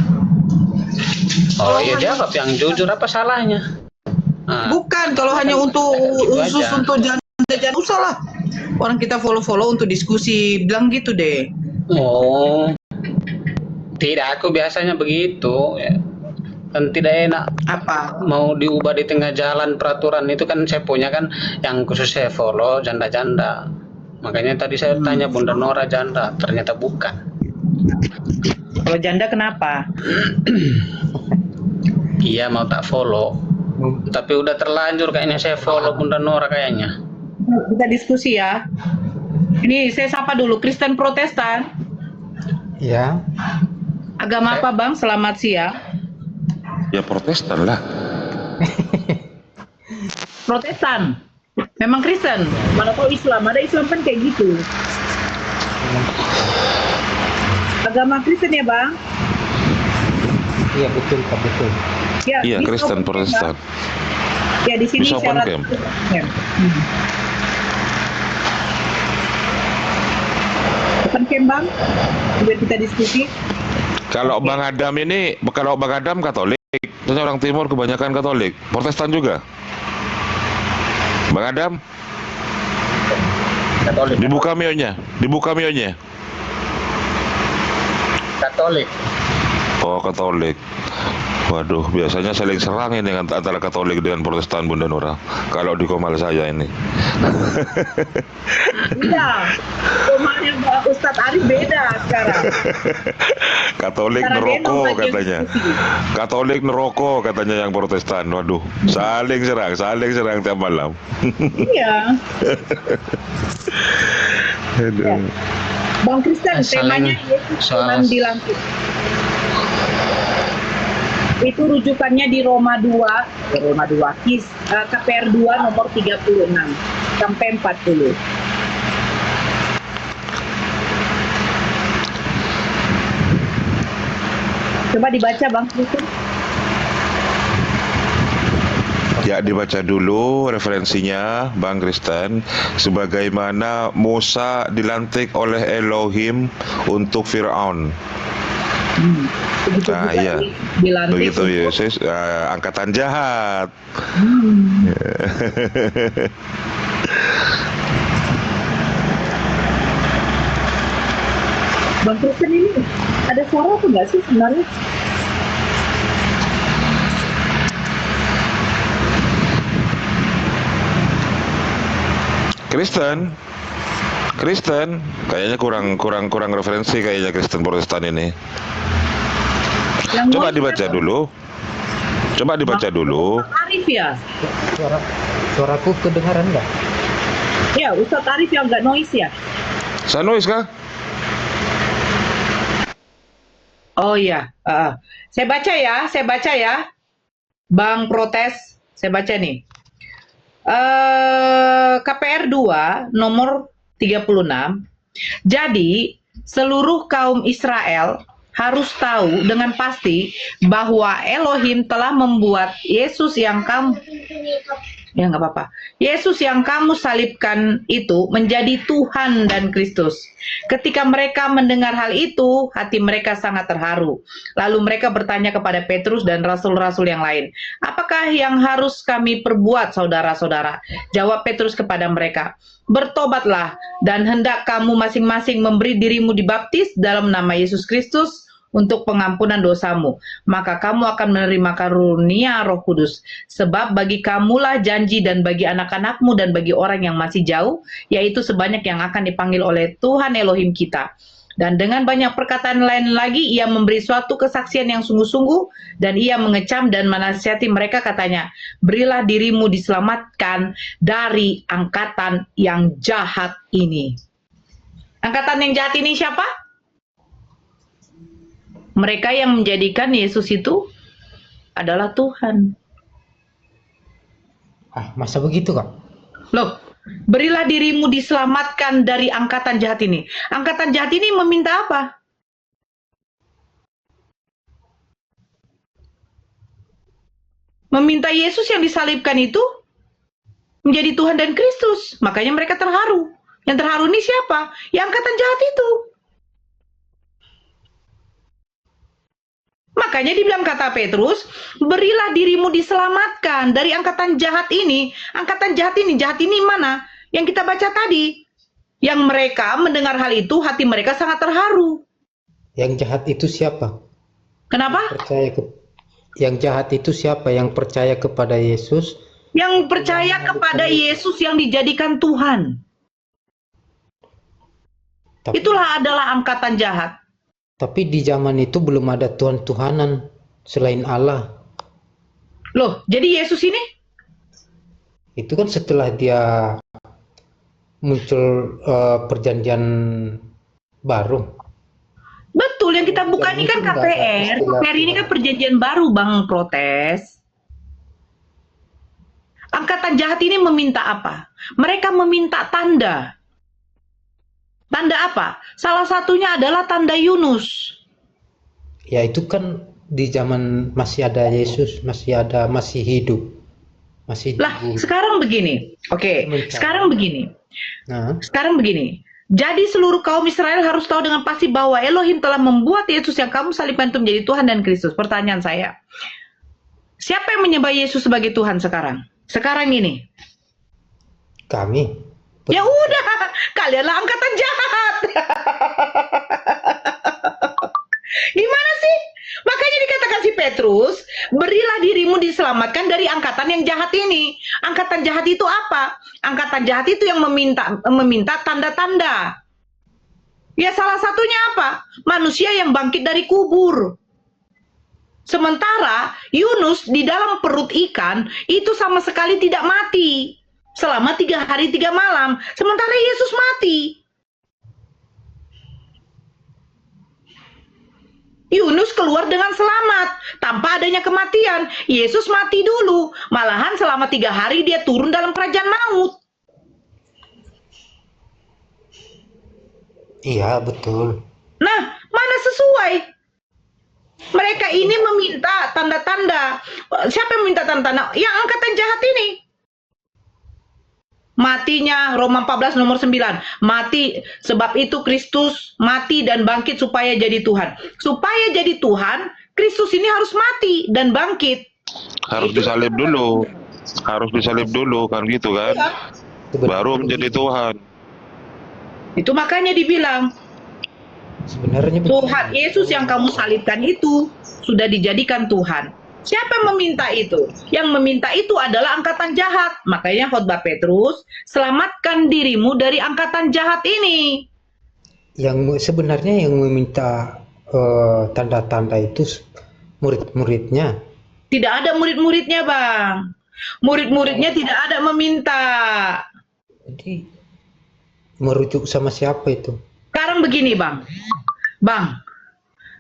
Oh iya, jawab yang jujur, apa salahnya? Nah, Bukan, kalau hanya untuk Gitu khusus aja. untuk janda jangan usah lah. Orang kita follow untuk diskusi, bilang gitu deh. oh, tidak, aku biasanya begitu. Ya. Kan tidak enak Apa? mau diubah di tengah jalan peraturan itu kan saya punya kan yang khusus saya follow janda-janda. Makanya tadi saya tanya Bunda Nora janda, ternyata bukan. Kalau janda kenapa? Iya mau tak follow. Tapi udah terlanjur kayaknya saya follow Bunda Nora kayaknya. Kita diskusi ya. Ini saya sapa dulu, Kristen Protestan. Ya. Agama apa Bang? Selamat siang. Ya Protestan lah. Protestan. Memang Kristen. Mana tahu Islam? Ada Islam kan kayak gitu. Agama Kristen ya Bang? Iya betul Pak, betul. Ya, Iya di Kristen Open Camp, Protestan. Bang. Ya di sini Bisa Open syarat. Camp. Open Camp Bang. Biar kita diskusi. Kalau Bang Adam ini, kalau Bang Adam Katolik, terus orang Timur kebanyakan Katolik, Protestan juga. Bang Adam, Katolik. dibuka mionya. Katolik. Oh Katolik. Waduh, biasanya saling serang ini antara Katolik dengan Protestan Bunda Nora. Kalau di Komal saya ini. Iya. Rumahnya Ustadz Arif beda sekarang. Katolik Cara neroko gendong aja katanya. diskusi. Katolik neroko katanya yang Protestan. Waduh, saling serang tiap malam. Iya. Aduh. Bang Kristen, Saling- temanya Yesus soal- Tuhan dilantik. Itu rujukannya di Roma 2, KPR 2 nomor 36 sampai 40. Coba dibaca Bang Kristen. Ya dibaca dulu referensinya Bang Kristen. Sebagaimana Musa dilantik oleh Elohim untuk Fir'aun. Begitu Ah, juga iya. dilantik Begitu untuk- Yesus angkatan jahat. Bang Kristen ini ada suara apa enggak sih sebenarnya? Kristen kayaknya kurang referensi kayaknya Kristen Protestan ini. Yang Coba noise dibaca apa? dulu. Coba dibaca dulu. Ustadz Arif ya? Suaraku kedengaran nggak? Ya, Ustadz Arif yang enggak noise ya? Sanois kah? Oh iya, saya baca ya, Bang Protes, saya baca nih. KPR 2 nomor 36. Jadi, seluruh kaum Israel harus tahu dengan pasti bahwa Elohim telah membuat Yesus yang kamu Ya nggak apa-apa. Yesus yang kamu salibkan itu menjadi Tuhan dan Kristus. Ketika mereka mendengar hal itu, hati mereka sangat terharu. Lalu mereka bertanya kepada Petrus dan rasul-rasul yang lain, apakah yang harus kami perbuat, saudara-saudara? Jawab Petrus kepada mereka, bertobatlah dan hendak kamu masing-masing memberi dirimu dibaptis dalam nama Yesus Kristus untuk pengampunan dosamu, maka kamu akan menerima karunia Roh Kudus. Sebab bagi kamulah janji dan bagi anak-anakmu dan bagi orang yang masih jauh, yaitu sebanyak yang akan dipanggil oleh Tuhan Elohim kita. Dan dengan banyak perkataan lain lagi, ia memberi suatu kesaksian yang sungguh-sungguh, dan ia mengecam dan menasihati mereka katanya, berilah dirimu diselamatkan dari angkatan yang jahat ini. Angkatan yang jahat ini siapa? Mereka yang menjadikan Yesus itu adalah Tuhan. Ah, masa begitu, Kak? Loh, berilah dirimu diselamatkan dari angkatan jahat ini. Angkatan jahat ini meminta apa? Meminta Yesus yang disalibkan itu menjadi Tuhan dan Kristus. Makanya mereka terharu. Yang terharu ini siapa? Ya angkatan jahat itu. Makanya dibilang kata Petrus, berilah dirimu diselamatkan dari angkatan jahat ini. Angkatan jahat ini mana? Yang kita baca tadi. Yang mereka mendengar hal itu, hati mereka sangat terharu. Yang jahat itu siapa? Kenapa? Yang jahat itu siapa? Yang percaya kepada Yesus? Yang percaya kepada Yesus yang dijadikan Tuhan. Itulah adalah angkatan jahat. Tapi di zaman itu belum ada Tuhan-Tuhanan selain Allah. Loh, jadi Yesus ini? Itu kan setelah dia muncul perjanjian baru. Betul, yang kita buka ini kan KPR. KPR ini kan perjanjian baru, Bang Protes. Angkatan jahat ini meminta apa? Mereka meminta tanda. Tanda apa? Salah satunya adalah tanda Yunus. Ya itu kan di zaman masih ada Yesus, masih hidup. Lah, sekarang begini. Oke, sekarang begini. Sekarang begini. Jadi seluruh kaum Israel harus tahu dengan pasti bahwa Elohim telah membuat Yesus yang kamu salibkan itu menjadi Tuhan dan Kristus. Pertanyaan saya, siapa yang menyembah Yesus sebagai Tuhan sekarang? Sekarang ini? Kami. Ya udah, kalianlah angkatan jahat. Gimana sih? Makanya dikatakan si Petrus, berilah dirimu diselamatkan dari angkatan yang jahat ini. Angkatan jahat itu apa? Angkatan jahat itu yang meminta tanda-tanda. Ya salah satunya apa? Manusia yang bangkit dari kubur. Sementara Yunus di dalam perut ikan itu sama sekali tidak mati. Selama 3 hari 3 malam. Sementara Yesus mati. Yunus keluar dengan selamat. Tanpa adanya kematian. Yesus mati dulu. Malahan selama 3 hari dia turun dalam kerajaan maut. Iya, betul. Nah, mana sesuai? Mereka ini meminta tanda-tanda. Siapa yang meminta tanda-tanda? Yang angkatan jahat ini. Matinya Roma 14 nomor 9. Mati, sebab itu Kristus mati dan bangkit supaya jadi Tuhan. Supaya jadi Tuhan, Kristus ini harus mati dan bangkit. Harus disalib dulu. Harus disalib dulu kan gitu kan. Ya. Baru menjadi Tuhan. Itu makanya dibilang Sebenarnya Tuhan Yesus yang kamu salibkan itu sudah dijadikan Tuhan. Siapa yang meminta itu? Yang meminta itu adalah angkatan jahat. Makanya khotbah Petrus, selamatkan dirimu dari angkatan jahat ini. Yang sebenarnya yang meminta tanda-tanda itu murid-muridnya. Tidak ada murid-muridnya, Bang. Murid-muridnya tidak ada meminta. Jadi merujuk sama siapa itu? Sekarang begini, Bang.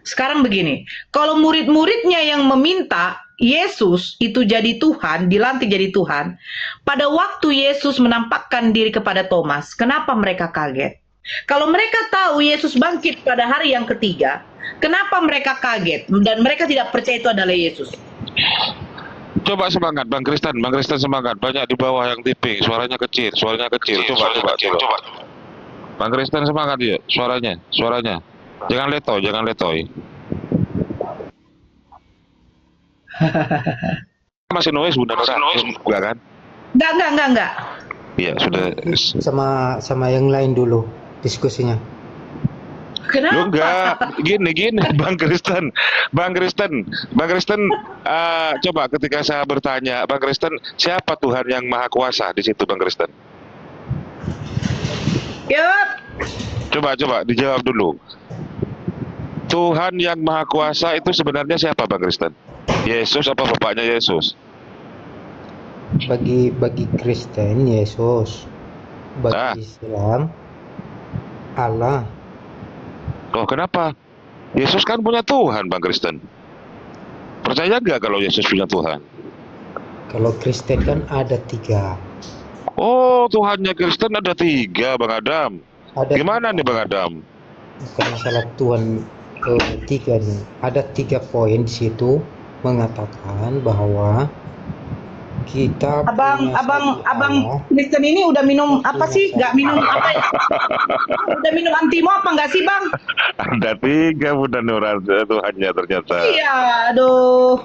Sekarang begini, kalau murid-muridnya yang meminta Yesus itu jadi Tuhan, dilantik jadi Tuhan, pada waktu Yesus menampakkan diri kepada Thomas, kenapa mereka kaget? Kalau mereka tahu Yesus bangkit pada hari yang ketiga, kenapa mereka kaget dan mereka tidak percaya itu adalah Yesus? Coba semangat Bang Kristen semangat. Banyak di bawah yang tiping, suaranya kecil. Coba. Bang Kristen semangat ya, suaranya. Jangan letoy. Masih noise Bunda Nora? Enggak kan? Enggak. Iya, sudah. Sama yang lain dulu diskusinya. Lu Kenapa? enggak, gini Bang Kristen, coba ketika saya bertanya, Bang Kristen, siapa Tuhan yang Maha Kuasa di situ, Bang Kristen? Yup. Coba dijawab dulu. Tuhan yang Maha Kuasa itu sebenarnya siapa, Bang Kristen? Yesus apa bapaknya Yesus? Bagi Kristen Yesus, Ah. bagi Islam Allah. Oh, kenapa? Yesus kan punya Tuhan, Bang Kristen. Percaya nggak kalau Yesus punya Tuhan? Kalau Kristen kan ada 3. Oh, Tuhannya Kristen ada 3, Bang Adam. Ada Gimana 3. nih, Bang Adam? Bukan masalah Tuhan 3 nih. Ada 3 poin di situ mengatakan bahwa kita punya satu Abang Allah. Kristen ini udah minum Kita apa punya sih? satu Nggak minum apa ya? Udah minum antimo apa nggak sih, Bang? Ada 3 Bunda Nora Tuhannya ternyata. Iya, aduh.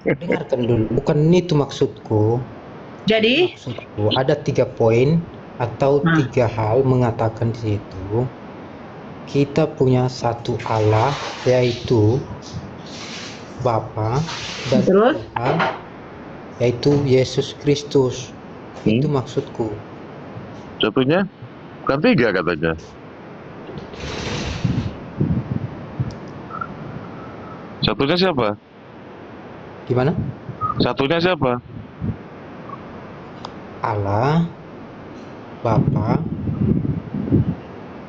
Dengarkan dulu, bukan itu maksudku. Jadi, Maksudku ada 3 poin atau 3 hal mengatakan di situ kita punya satu Allah, yaitu Bapa dan terus? Tuhan, yaitu Yesus Kristus. Itu maksudku. Satunya? Bukan 3 katanya. Satunya siapa? Gimana? Satunya siapa? Allah, Bapa,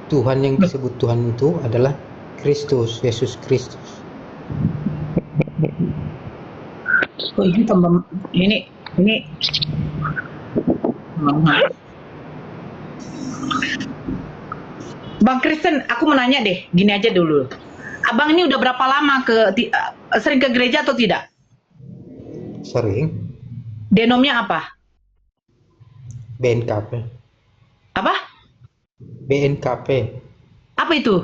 Tuhan yang disebut Tuhan itu adalah Kristus, Yesus Kristus. Oh, ini. Bang Kristen, aku mau nanya deh, gini aja dulu. Abang ini udah berapa lama sering ke gereja atau tidak? Sering. Denomnya apa? BNKP. Apa? BNKP Apa itu?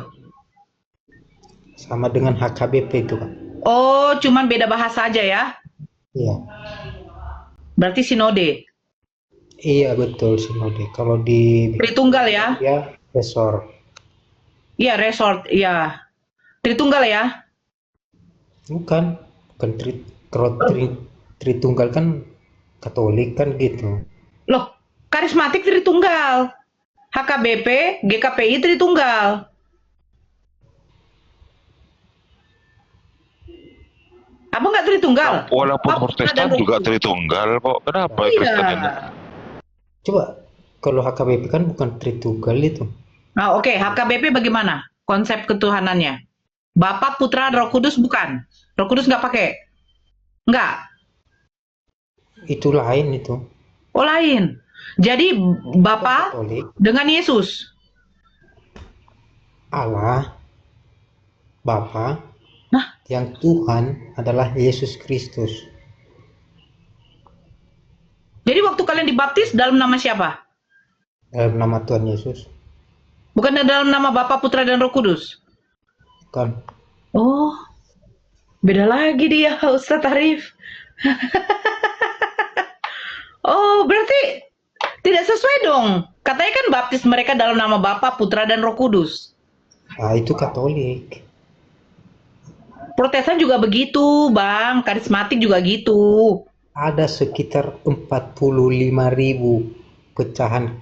sama dengan HKBP itu, Kak. Oh, cuman beda bahasa aja ya? Iya. Berarti sinode. Iya betul sinode. Kalau di Tritunggal ya? ya resor. Iya, resort, iya. Tritunggal ya? Bukan kalau Tritunggal kan Katolik kan gitu. Loh, karismatik Tritunggal. HKBP, GKPI Tritunggal. Abang nggak Tritunggal? Walaupun Bang, Protestan ada juga Tritunggal kok. Kenapa Iya. Kristen ini? Coba kalau HKBP kan bukan Tritunggal itu. Nah, oke, HKBP bagaimana konsep ketuhanannya? Bapa, Putra, Roh Kudus bukan? Roh Kudus nggak pakai? Nggak? Itu lain itu. Oh, lain. Jadi Bapa Katolik, dengan Yesus. Allah, Bapa, Nah, yang Tuhan adalah Yesus Kristus. jadi waktu kalian dibaptis dalam nama siapa? Dalam nama Tuhan Yesus. Bukan dalam nama Bapa, Putra, dan Roh Kudus? Bukan. Oh, beda lagi dia, Ustadz Arif. Oh, berarti tidak sesuai dong. Katanya kan baptis mereka dalam nama Bapa, Putra, dan Roh Kudus. Nah, itu Katolik. Protestan juga begitu, Bang. Karismatik juga gitu. Ada sekitar 45.000 pecahan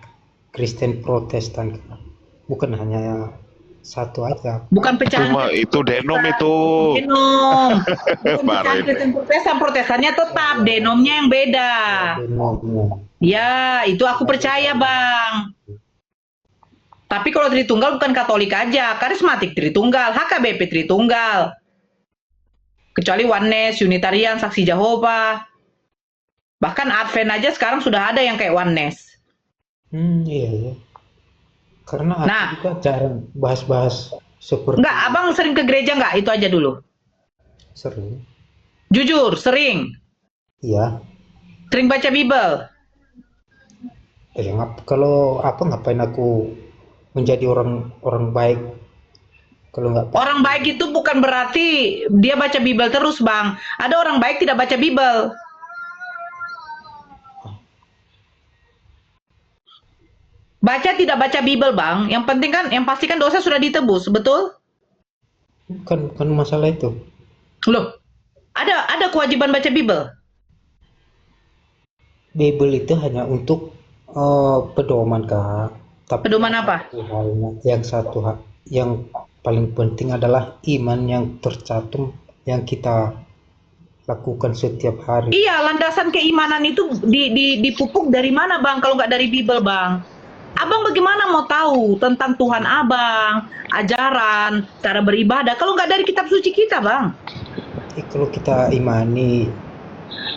Kristen Protestan. Bukan hanya satu aja. Bukan pecahan. Itu denom itu. Denom. Bukan Parah pecahan ini. Kristen Protestan. Protestannya tetap. Denomnya yang beda. Ya, itu aku percaya, Bang. Tapi kalau Tritunggal bukan Katolik aja. Karismatik Tritunggal. HKBP Tritunggal. Kecuali Oneness, Unitarian, Saksi Jehovah. Bahkan Advent aja sekarang sudah ada yang kayak Oneness. Iya. Karena aku Nah. juga jarang bahas-bahas seperti Enggak, abang sering ke gereja nggak? Itu aja dulu. sering. Jujur, sering. Iya. Sering baca Bible. Kalau apa ngapain aku menjadi orang baik kalau nggak Orang baik itu bukan berarti dia baca Bible terus, Bang. Ada orang baik tidak baca Bible. Baca tidak baca Bible, Bang. Yang penting kan, yang pasti kan dosa sudah ditebus, betul? bukan masalah itu. Loh, ada kewajiban baca Bible. Bible itu hanya untuk pedoman, Kak. Tapi Pedoman apa? satu hal yang paling penting adalah iman yang tercantum yang kita lakukan setiap hari. Iya, landasan keimanan itu dipupuk dari mana, Bang? Kalau nggak dari Bible, Bang. Abang bagaimana mau tahu tentang Tuhan Abang, ajaran, cara beribadah, kalau nggak dari kitab suci kita, Bang? Kalau kita imani,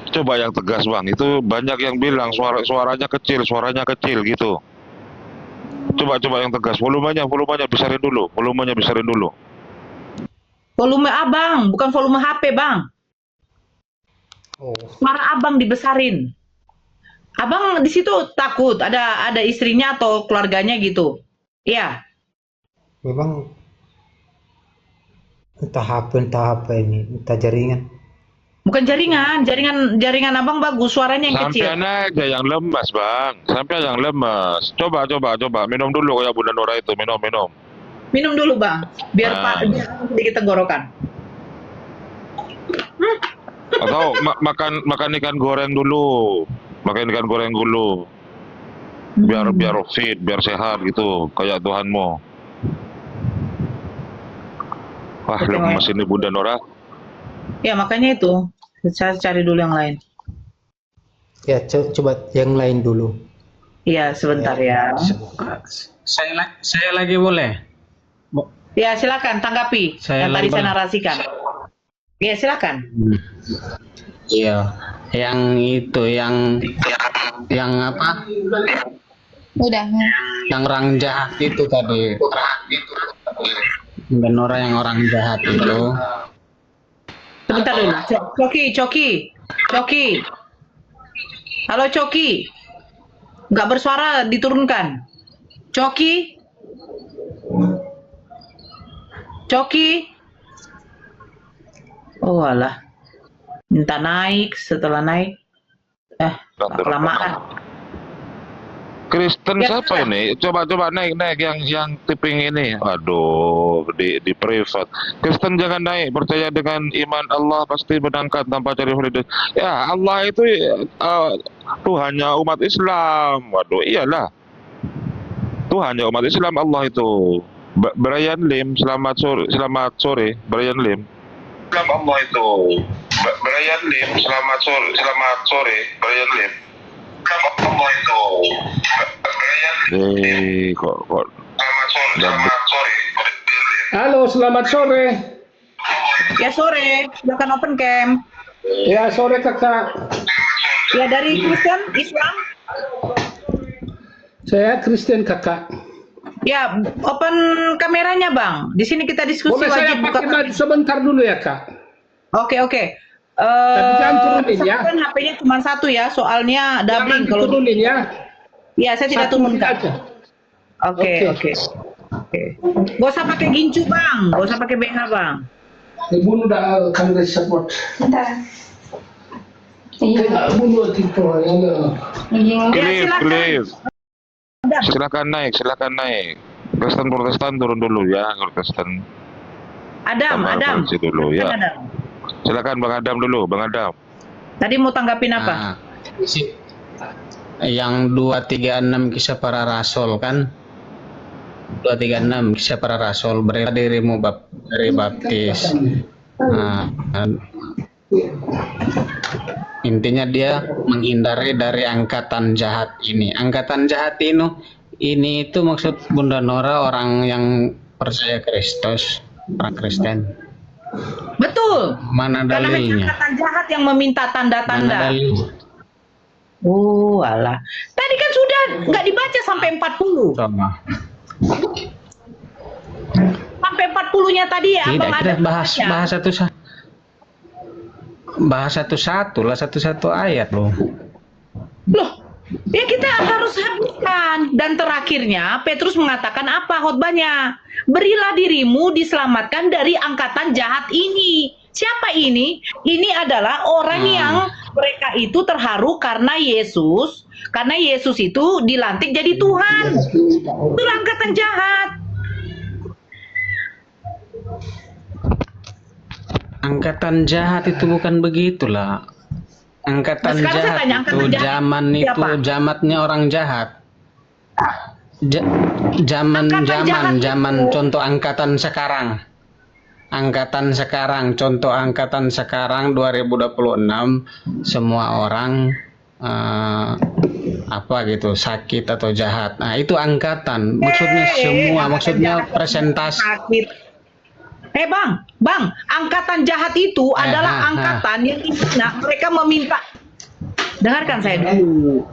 Coba yang tegas bang, itu banyak yang bilang suaranya kecil gitu. Coba yang tegas, volumenya besarin dulu, Volume Abang, bukan volume HP, Bang. Suara Abang dibesarin. Abang di situ takut ada istrinya atau keluarganya gitu. Iya. memang entah apa ini, entah jaringan. Bukan jaringan Abang bagus, suaranya yang kecil. Sampai aja yang lemas bang, Coba, minum dulu ya Bunda Nora itu, minum. Minum dulu, Bang. Biar Nah. biar sedikit tenggorokan. Atau makan ikan goreng dulu, biar fit, biar sehat gitu, kayak Tuhanmu. Wah, Oke, lemas ini Bunda Nora. Ya, makanya itu. Saya cari dulu yang lain. Ya, coba yang lain dulu. Iya, sebentar ya. Saya lagi boleh? Ya, silakan tanggapi Saya yang tadi lagi saya boleh. narasikan. Ya, silakan. Iya, yang itu yang apa? Udah. Yang orang jahat itu tadi. Dan orang yang orang jahat itu. Sebentar dulu. Coki. Halo, Coki. Nggak bersuara, diturunkan. Coki. Oh, alah. Minta naik, setelah naik. Kelamaan. Kristen Ya, siapa sudah. ini? Coba naik yang tipping ini. Aduh, di privat. Kristen jangan naik, percaya dengan iman Allah pasti menangkan tanpa cari validasi. Ya, Allah itu Tuhannya umat Islam. Waduh, iyalah. Tuhannya umat Islam Allah itu. Brian Lim, selamat sore, Brian Lim. Islam Allah itu. Brian Lim, selamat sore, Brian Lim. Allah itu. Kok selamat sore. Halo, selamat sore. Ya, sore. Silakan open cam. Ya, sore kakak. Ya, dari Kristen, Islam. Saya Kristen kakak. Ya, open kameranya, Bang. Di sini kita diskusi Boleh saya wajib pakai mic sebentar dulu ya kak? Oke. Tapi jangan turunin ya. Kan HP-nya cuma satu ya, soalnya Jangan doubling kalau. diturunin ya. Ya, saya tidak Satu turunkan. aja. Oke. Gak usah pakai gincu, Bang. Gak usah pakai BH, Bang. Ibu udah kamera support. Bentar. Iya. Ibu tipe yang Iya. Ya, Please. silakan. Silakan naik. Kristen Protestan turun dulu ya, Kristen. Adam. Konferensi dulu ya. Adam. Silakan Bang Adam dulu, Bang Adam. Tadi mau tanggapin apa? Nah, yang 236 kisah para rasul kan? 236 kisah para rasul, berilah dirimu dari baptis. Nah, intinya dia menghindari dari angkatan jahat ini. Angkatan jahat ini itu maksud Bunda Nora orang yang percaya Kristus, orang Kristen. Betul. Mana Karena dalilnya? angkatan jahat yang meminta Mana tanda-tanda. dalilnya? Oh, alah. Tadi kan sudah nggak dibaca sampai 40. Coba. Sampai 40-nya tadi ya, Tidak, Abang kita ada bahas satu bahas satu-satu lah, satu-satu ayat loh. Loh, ya kita harus habiskan. Dan terakhirnya Petrus mengatakan apa khotbahnya? Berilah dirimu diselamatkan dari angkatan jahat ini. Siapa ini? Ini adalah orang yang mereka itu terharu karena Yesus itu dilantik jadi Tuhan. Itu angkatan jahat. Angkatan jahat itu bukan begitulah. Angkatan Nah, sekarang saya jahat tanya, itu angkatan jahat zaman itu itu siapa? jamatnya orang jahat. Zaman Angkatan jahat itu. contoh angkatan sekarang. Angkatan sekarang, contoh angkatan sekarang 2026 semua orang apa gitu sakit atau jahat. Nah, itu angkatan. Maksudnya semua, maksudnya presentasi. Sakit. Bang, angkatan jahat itu adalah angkatan yang dimana mereka meminta. Dengarkan saya dulu.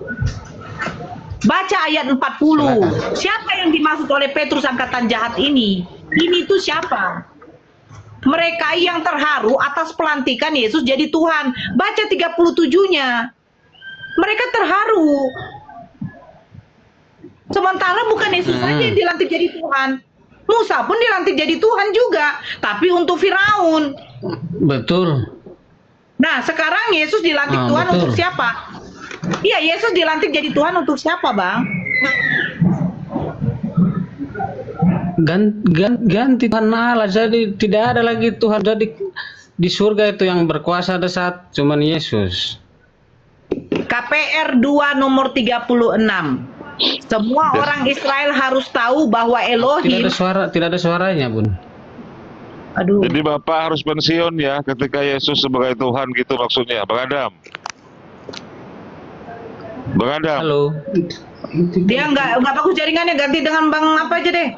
Baca ayat 40. Siapa yang dimaksud oleh Petrus angkatan jahat ini? Ini tuh siapa? Mereka yang terharu atas pelantikan Yesus jadi Tuhan. Baca 37-nya. Mereka terharu. Sementara bukan Yesus saja yang dilantik jadi Tuhan. Musa pun dilantik jadi Tuhan juga, tapi untuk Firaun. Betul. Nah, sekarang Yesus dilantik Tuhan betul. untuk siapa? Iya, Yesus dilantik jadi Tuhan untuk siapa, Bang? Ganti Tuhan Allah, jadi tidak ada lagi Tuhan. Jadi di surga itu yang berkuasa ada satu, cuman Yesus. KPR 2 nomor 36. Semua orang Israel harus tahu bahwa Elohim. Tidak ada suaranya, Bun. Aduh. Jadi Bapak harus pensiun ya ketika Yesus sebagai Tuhan gitu maksudnya, Bang Adam. Bang Adam. Halo. Dia nggak bagus jaringannya, ganti dengan Bang apa aja deh.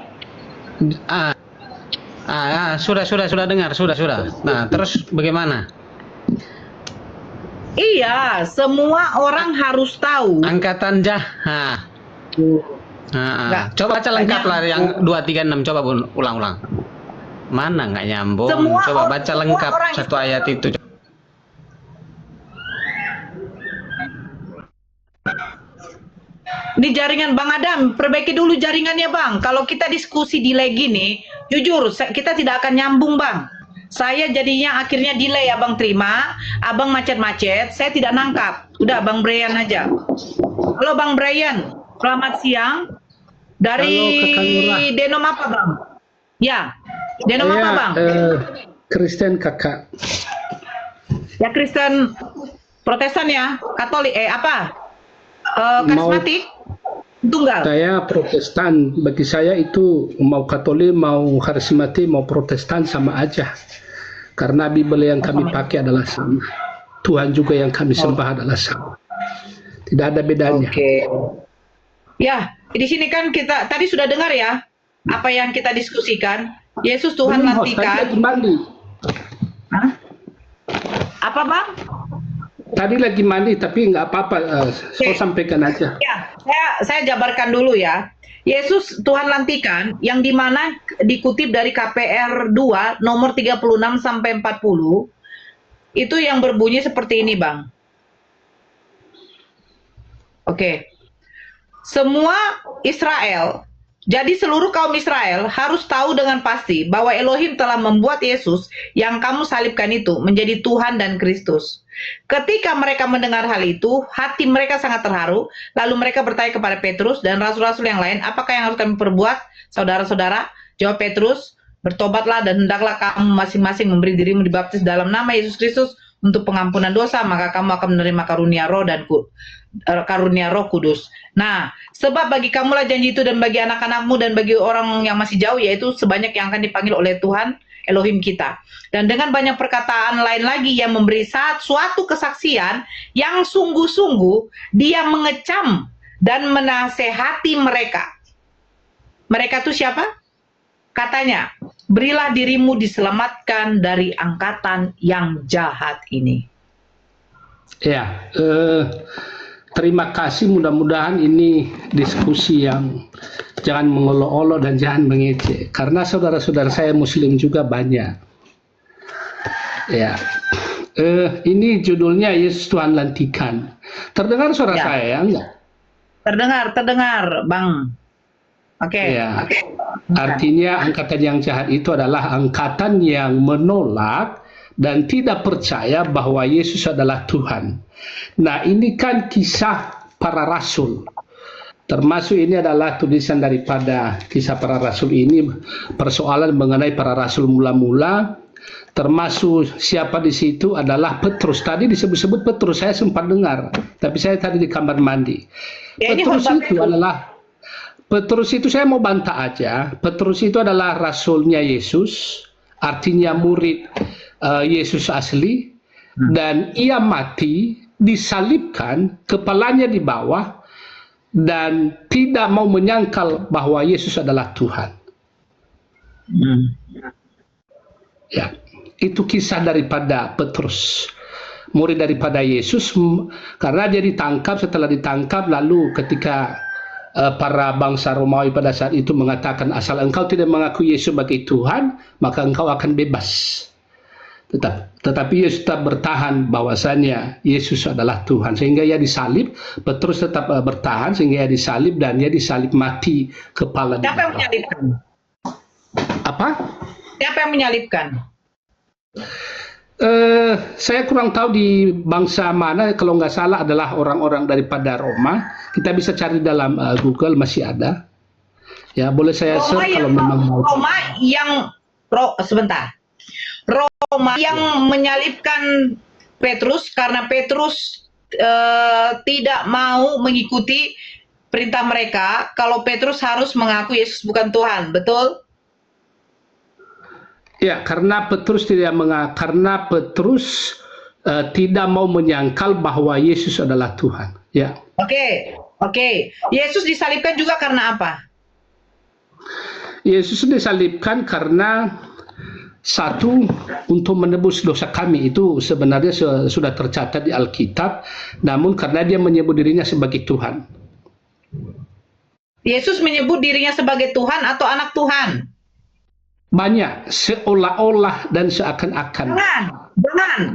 Sudah dengar, sudah. Nah, terus bagaimana? Iya, semua orang harus tahu. Angkatan jahat. Coba baca lengkap lah yang 236, coba Bun, ulang. Mana nggak nyambung? Coba baca lengkap satu ayat itu. Di jaringan Bang Adam, perbaiki dulu jaringannya Bang. Kalau kita diskusi delay gini, jujur kita tidak akan nyambung Bang. Saya jadinya akhirnya delay, Abang terima, Abang macet-macet, saya tidak nangkap. Udah Bang Brian aja. Halo Bang Brian, selamat siang. Dari Denom apa Bang? Ya, Denom apa Bang? Kristen kakak. Ya Kristen Protestan ya, Katolik karismatik? Tunggal. Saya Protestan. Bagi saya itu mau Katolik, mau karismatik, mau Protestan sama aja. Karena Bible yang kami pakai adalah sama. Tuhan juga yang kami sembah adalah sama. Tidak ada bedanya. Oke. Ya, di sini kan kita tadi sudah dengar ya apa yang kita diskusikan. Yesus Tuhan lantikan. Hah? Apa Bang? Tadi lagi mandi tapi nggak apa-apa. Saya sampaikan aja. Ya, saya jabarkan dulu ya. Yesus Tuhan lantikan yang dimana dikutip dari KPR 2 nomor 36 sampai 40 itu yang berbunyi seperti ini Bang. Oke. Semua Israel, jadi seluruh kaum Israel harus tahu dengan pasti bahwa Elohim telah membuat Yesus yang kamu salibkan itu menjadi Tuhan dan Kristus. Ketika mereka mendengar hal itu, hati mereka sangat terharu. Lalu mereka bertanya kepada Petrus dan rasul-rasul yang lain, apakah yang harus kami perbuat, saudara-saudara? Jawab Petrus, bertobatlah dan hendaklah kamu masing-masing memberi dirimu dibaptis dalam nama Yesus Kristus untuk pengampunan dosa, maka kamu akan menerima karunia Roh dan karunia Roh Kudus. Nah, sebab bagi kamulah janji itu dan bagi anak-anakmu dan bagi orang yang masih jauh, yaitu sebanyak yang akan dipanggil oleh Tuhan Elohim kita. Dan dengan banyak perkataan lain lagi yang memberi suatu kesaksian yang sungguh-sungguh dia mengecam dan menasehati mereka. Mereka itu siapa? Katanya, berilah dirimu diselamatkan dari angkatan yang jahat ini. Ya, terima kasih, mudah-mudahan ini diskusi yang jangan mengolok-olok dan jangan mengejek. Karena saudara-saudara saya muslim juga banyak. Ya, Ini judulnya Yesus Tuhan lantikan. Terdengar suara Ya. saya enggak? Terdengar, Bang. Oke. Ya. Artinya angkatan yang jahat itu adalah angkatan yang menolak dan tidak percaya bahwa Yesus adalah Tuhan. Nah, ini kan kisah para rasul. Termasuk ini adalah tulisan daripada kisah para rasul ini, persoalan mengenai para rasul mula-mula. Termasuk siapa di situ adalah Petrus. Tadi disebut-sebut Petrus, saya sempat dengar, tapi saya tadi di kamar mandi. Ya, ini Petrus khotbah itu Petrus. adalah Petrus itu saya mau bantah aja. Petrus itu adalah rasulnya Yesus, artinya murid Yesus asli, dan ia mati disalibkan, kepalanya di bawah, dan tidak mau menyangkal bahwa Yesus adalah Tuhan. Ya, itu kisah daripada Petrus, murid daripada Yesus, karena dia ditangkap. Setelah ditangkap, lalu ketika para bangsa Romawi pada saat itu mengatakan, asal engkau tidak mengaku Yesus sebagai Tuhan, maka engkau akan bebas. Tetapi Yesus tetap bertahan bahwasannya Yesus adalah Tuhan, sehingga ia disalib. Petrus tetap bertahan sehingga ia disalib, dan ia disalib mati kepala di Siapa yang bawah. menyalibkan? Apa? Siapa yang menyalibkan? Saya kurang tahu di bangsa mana. Kalau nggak salah adalah orang-orang daripada Roma. Kita bisa cari dalam Google, masih ada. Ya, boleh saya search kalau memang mau. Sebentar. Roma yang menyalibkan Petrus karena Petrus tidak mau mengikuti perintah mereka kalau Petrus harus mengaku Yesus bukan Tuhan, betul? Ya, karena Petrus tidak mau menyangkal bahwa Yesus adalah Tuhan. Ya. Oke. Yesus disalibkan juga karena apa? Yesus disalibkan karena satu, untuk menebus dosa kami. Itu sebenarnya sudah tercatat di Alkitab, namun karena dia menyebut dirinya sebagai Tuhan. Yesus menyebut dirinya sebagai Tuhan atau anak Tuhan? Banyak, seolah-olah dan seakan-akan.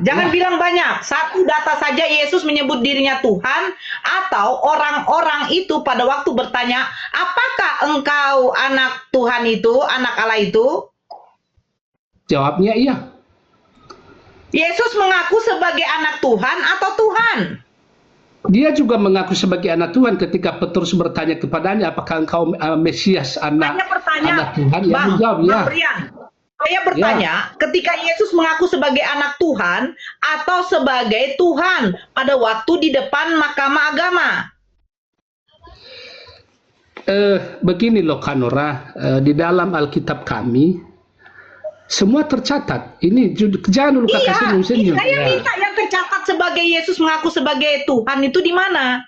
Jangan bilang banyak. Satu data saja Yesus menyebut dirinya Tuhan, atau orang-orang itu pada waktu bertanya, apakah engkau anak Tuhan itu, anak Allah itu? Jawabnya iya. Yesus mengaku sebagai anak Tuhan atau Tuhan? Dia juga mengaku sebagai anak Tuhan ketika Petrus bertanya kepadanya, apakah engkau Mesias, anak Tuhan? Yang menjawab ya. Brian, saya bertanya, ketika Yesus mengaku sebagai anak Tuhan atau sebagai Tuhan pada waktu di depan Mahkamah Agama? Begini loh Kanora, di dalam Alkitab kami semua tercatat. Ini jangan dulu kakak senyum-senyum. Saya minta yang tercatat sebagai Yesus mengaku sebagai Tuhan itu di mana?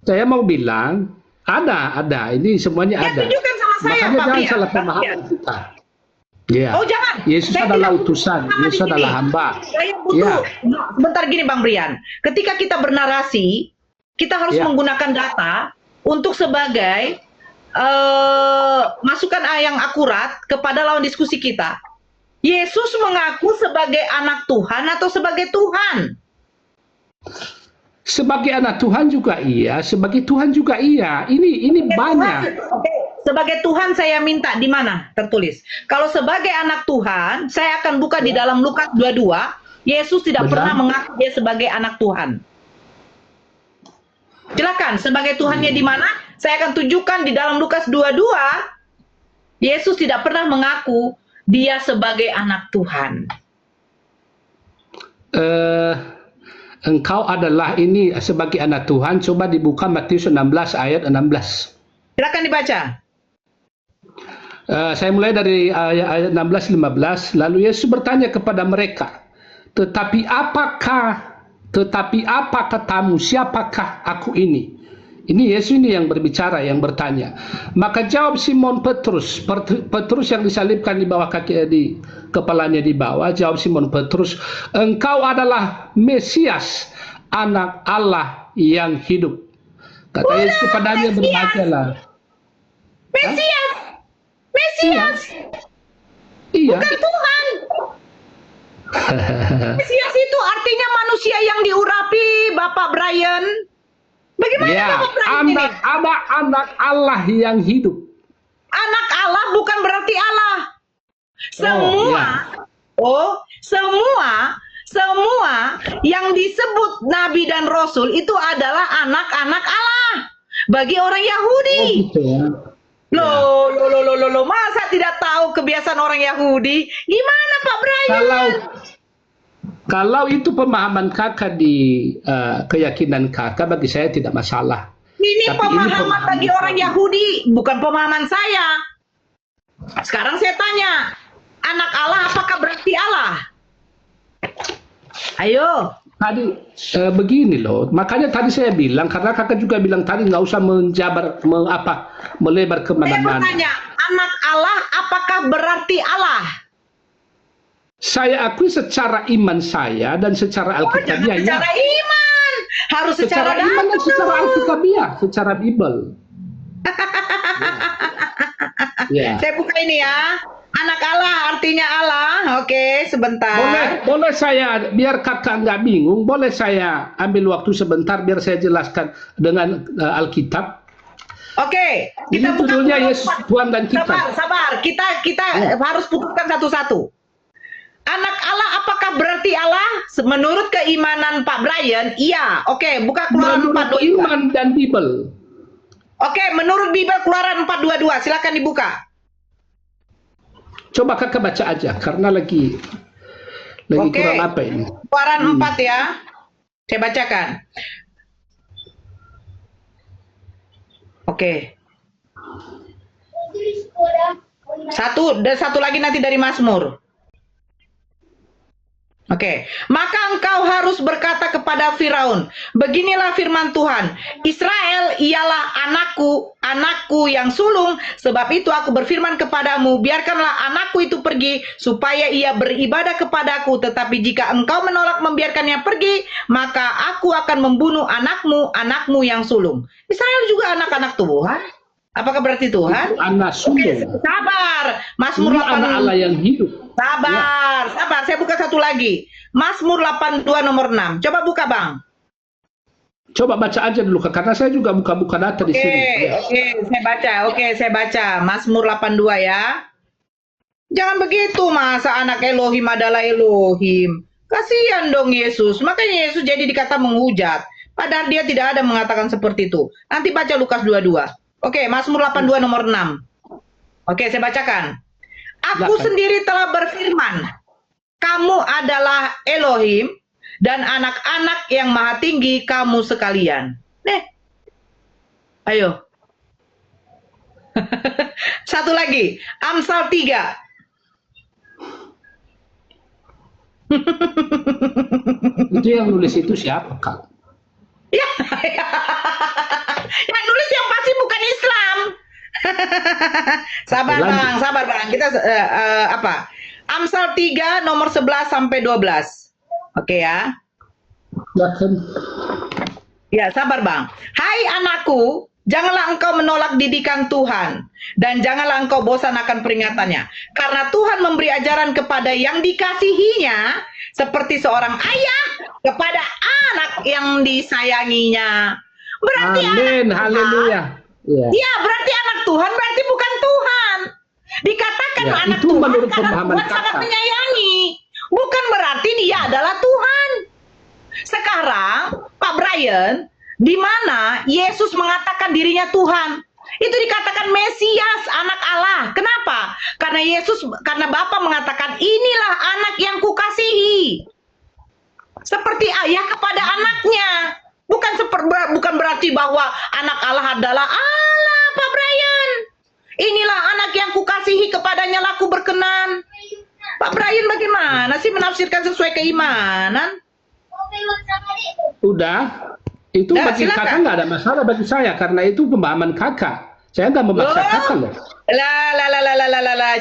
Saya mau bilang ada. Ini semuanya ada. Tunjukkan sama saya, Makanya Pak jangan Brian. salah pemahaman kita. Ya. Oh jangan. Yesus Saya adalah tidak utusan. butuh Yesus di sini. adalah hamba. Saya butuh. Sebentar gini Bang Brian. Ketika kita bernarasi, kita harus menggunakan data untuk sebagai masukan yang akurat kepada lawan diskusi kita. Yesus mengaku sebagai anak Tuhan atau sebagai Tuhan? Sebagai anak Tuhan juga iya, sebagai Tuhan juga iya. Ini banyak. Sebagai Tuhan saya minta di mana tertulis? Kalau sebagai anak Tuhan, saya akan buka di dalam Lukas 22. Yesus tidak pernah mengaku dia sebagai anak Tuhan. Silakan, sebagai Tuhannya di mana? Saya akan tunjukkan di dalam Lukas 22. Yesus tidak pernah mengaku dia sebagai anak Tuhan. Engkau adalah ini sebagai anak Tuhan. Coba dibuka Matius 16 ayat 16. Silakan dibaca. Saya mulai dari ayat 16-15. Lalu Yesus bertanya kepada mereka, tetapi apa katamu, siapakah aku ini? Ini Yesus ini yang berbicara, yang bertanya. Maka jawab Simon Petrus yang disalibkan di bawah kaki, di kepalanya di bawah. Jawab Simon Petrus, engkau adalah Mesias, anak Allah yang hidup. Kata Yesus kepadanya, berbahagialah. Mesias. Iya. Bukan Tuhan. Mesias itu artinya manusia yang diurapi, Bapak Brian. Bagaimana Ya, Bapak Brian ini? ada anak Allah yang hidup. Anak Allah bukan berarti Allah. Semua, semua yang disebut Nabi dan Rasul itu adalah anak-anak Allah bagi orang Yahudi. Gitu ya. Loh, masa tidak tahu kebiasaan orang Yahudi? Gimana Pak Brian? Kalau itu pemahaman kakak di keyakinan kakak, bagi saya tidak masalah. Ini Tapi pemahaman bagi orang Yahudi, bukan pemahaman saya. Sekarang saya tanya, anak Allah apakah berarti Allah? Ayo. Tadi begini loh, makanya tadi saya bilang, karena kakak juga bilang tadi nggak usah melebar Saya kemana-mana. bertanya, anak Allah apakah berarti Allah? Saya akui secara iman saya dan secara Alkitabiah, ya. Secara iman, harus secara iman dan secara Alkitabiah, secara Bible. Ya. Saya buka ini ya. Anak Allah artinya Allah. Oke, sebentar. Boleh saya, biar kakak nggak bingung, boleh saya ambil waktu sebentar biar saya jelaskan dengan Alkitab. Oke, Ini kita buka judulnya Yesus Tuhan dan kita. Sabar. Kita harus putuskan satu-satu. Anak Allah apakah berarti Allah? Menurut keimanan Pak Brian, iya. Oke, buka Keluaran Menurut 4:22. iman dan Bible. Oke, menurut Bible Keluaran 4:22. Silakan dibuka. Coba kakak baca aja, karena lagi Oke. kurang apa ini. Keluaran 4 ya. Saya bacakan. Oke. Satu lagi nanti dari Mazmur. Oke, maka engkau harus berkata kepada Firaun, beginilah firman Tuhan, Israel ialah anakku yang sulung, sebab itu aku berfirman kepadamu, biarkanlah anakku itu pergi, supaya ia beribadah kepadaku, tetapi jika engkau menolak membiarkannya pergi, maka aku akan membunuh anakmu yang sulung. Israel juga anak-anak Tuhan. Apakah berarti Tuhan? Itu anak sulung. Sabar, Mazmur Ini 8. anak Allah yang hidup. Sabar. Saya buka satu lagi. Mazmur 82 nomor 6. Coba buka, Bang. Coba baca aja dulu, karena saya juga buka-buka data di sini. Saya baca. Mazmur 82 ya. Jangan begitu, masa anak Elohim adalah Elohim. Kasihan dong Yesus. Makanya Yesus jadi dikata menghujat. Padahal dia tidak ada mengatakan seperti itu. Nanti baca Lukas 22. Oke, Mazmur 82 nomor 6. Oke, saya bacakan. Aku sendiri telah berfirman, kamu adalah Elohim dan anak-anak yang maha tinggi kamu sekalian. Ayo. Satu lagi, Amsal 3. Itu yang nulis itu siapa, Kak? Ya, yang nulis yang pasti bukan Islam. Sabar bang. Kita apa? Amsal 3 nomor 11 sampai 12. Oke ya. Ya, sabar bang. Hai anakku, janganlah engkau menolak didikan Tuhan, dan janganlah engkau bosan akan peringatannya. Karena Tuhan memberi ajaran kepada yang dikasihinya, seperti seorang ayah kepada anak yang disayanginya. Berarti Amin, haleluya. Ya, berarti anak Tuhan berarti bukan Tuhan. Dikatakan Ya, anak itu Tuhan menurut karena pemahaman Tuhan sangat kakak. menyayangi. Bukan berarti dia adalah Tuhan. Sekarang, Pak Brian, di mana Yesus mengatakan dirinya Tuhan? Itu dikatakan Mesias, anak Allah. Kenapa? Karena Bapa mengatakan inilah anak yang kukasihi. Seperti ayah kepada anaknya. Bukan berarti bahwa anak Allah adalah Allah, Pak Brian. Inilah anak yang kukasihi, kepadanya laku berkenan. Pak Brian bagaimana sih menafsirkan sesuai keimanan? Udah, itu bagi silakan. kakak nggak ada masalah bagi saya, karena itu pemahaman kakak. Saya nggak memaksa kakak loh.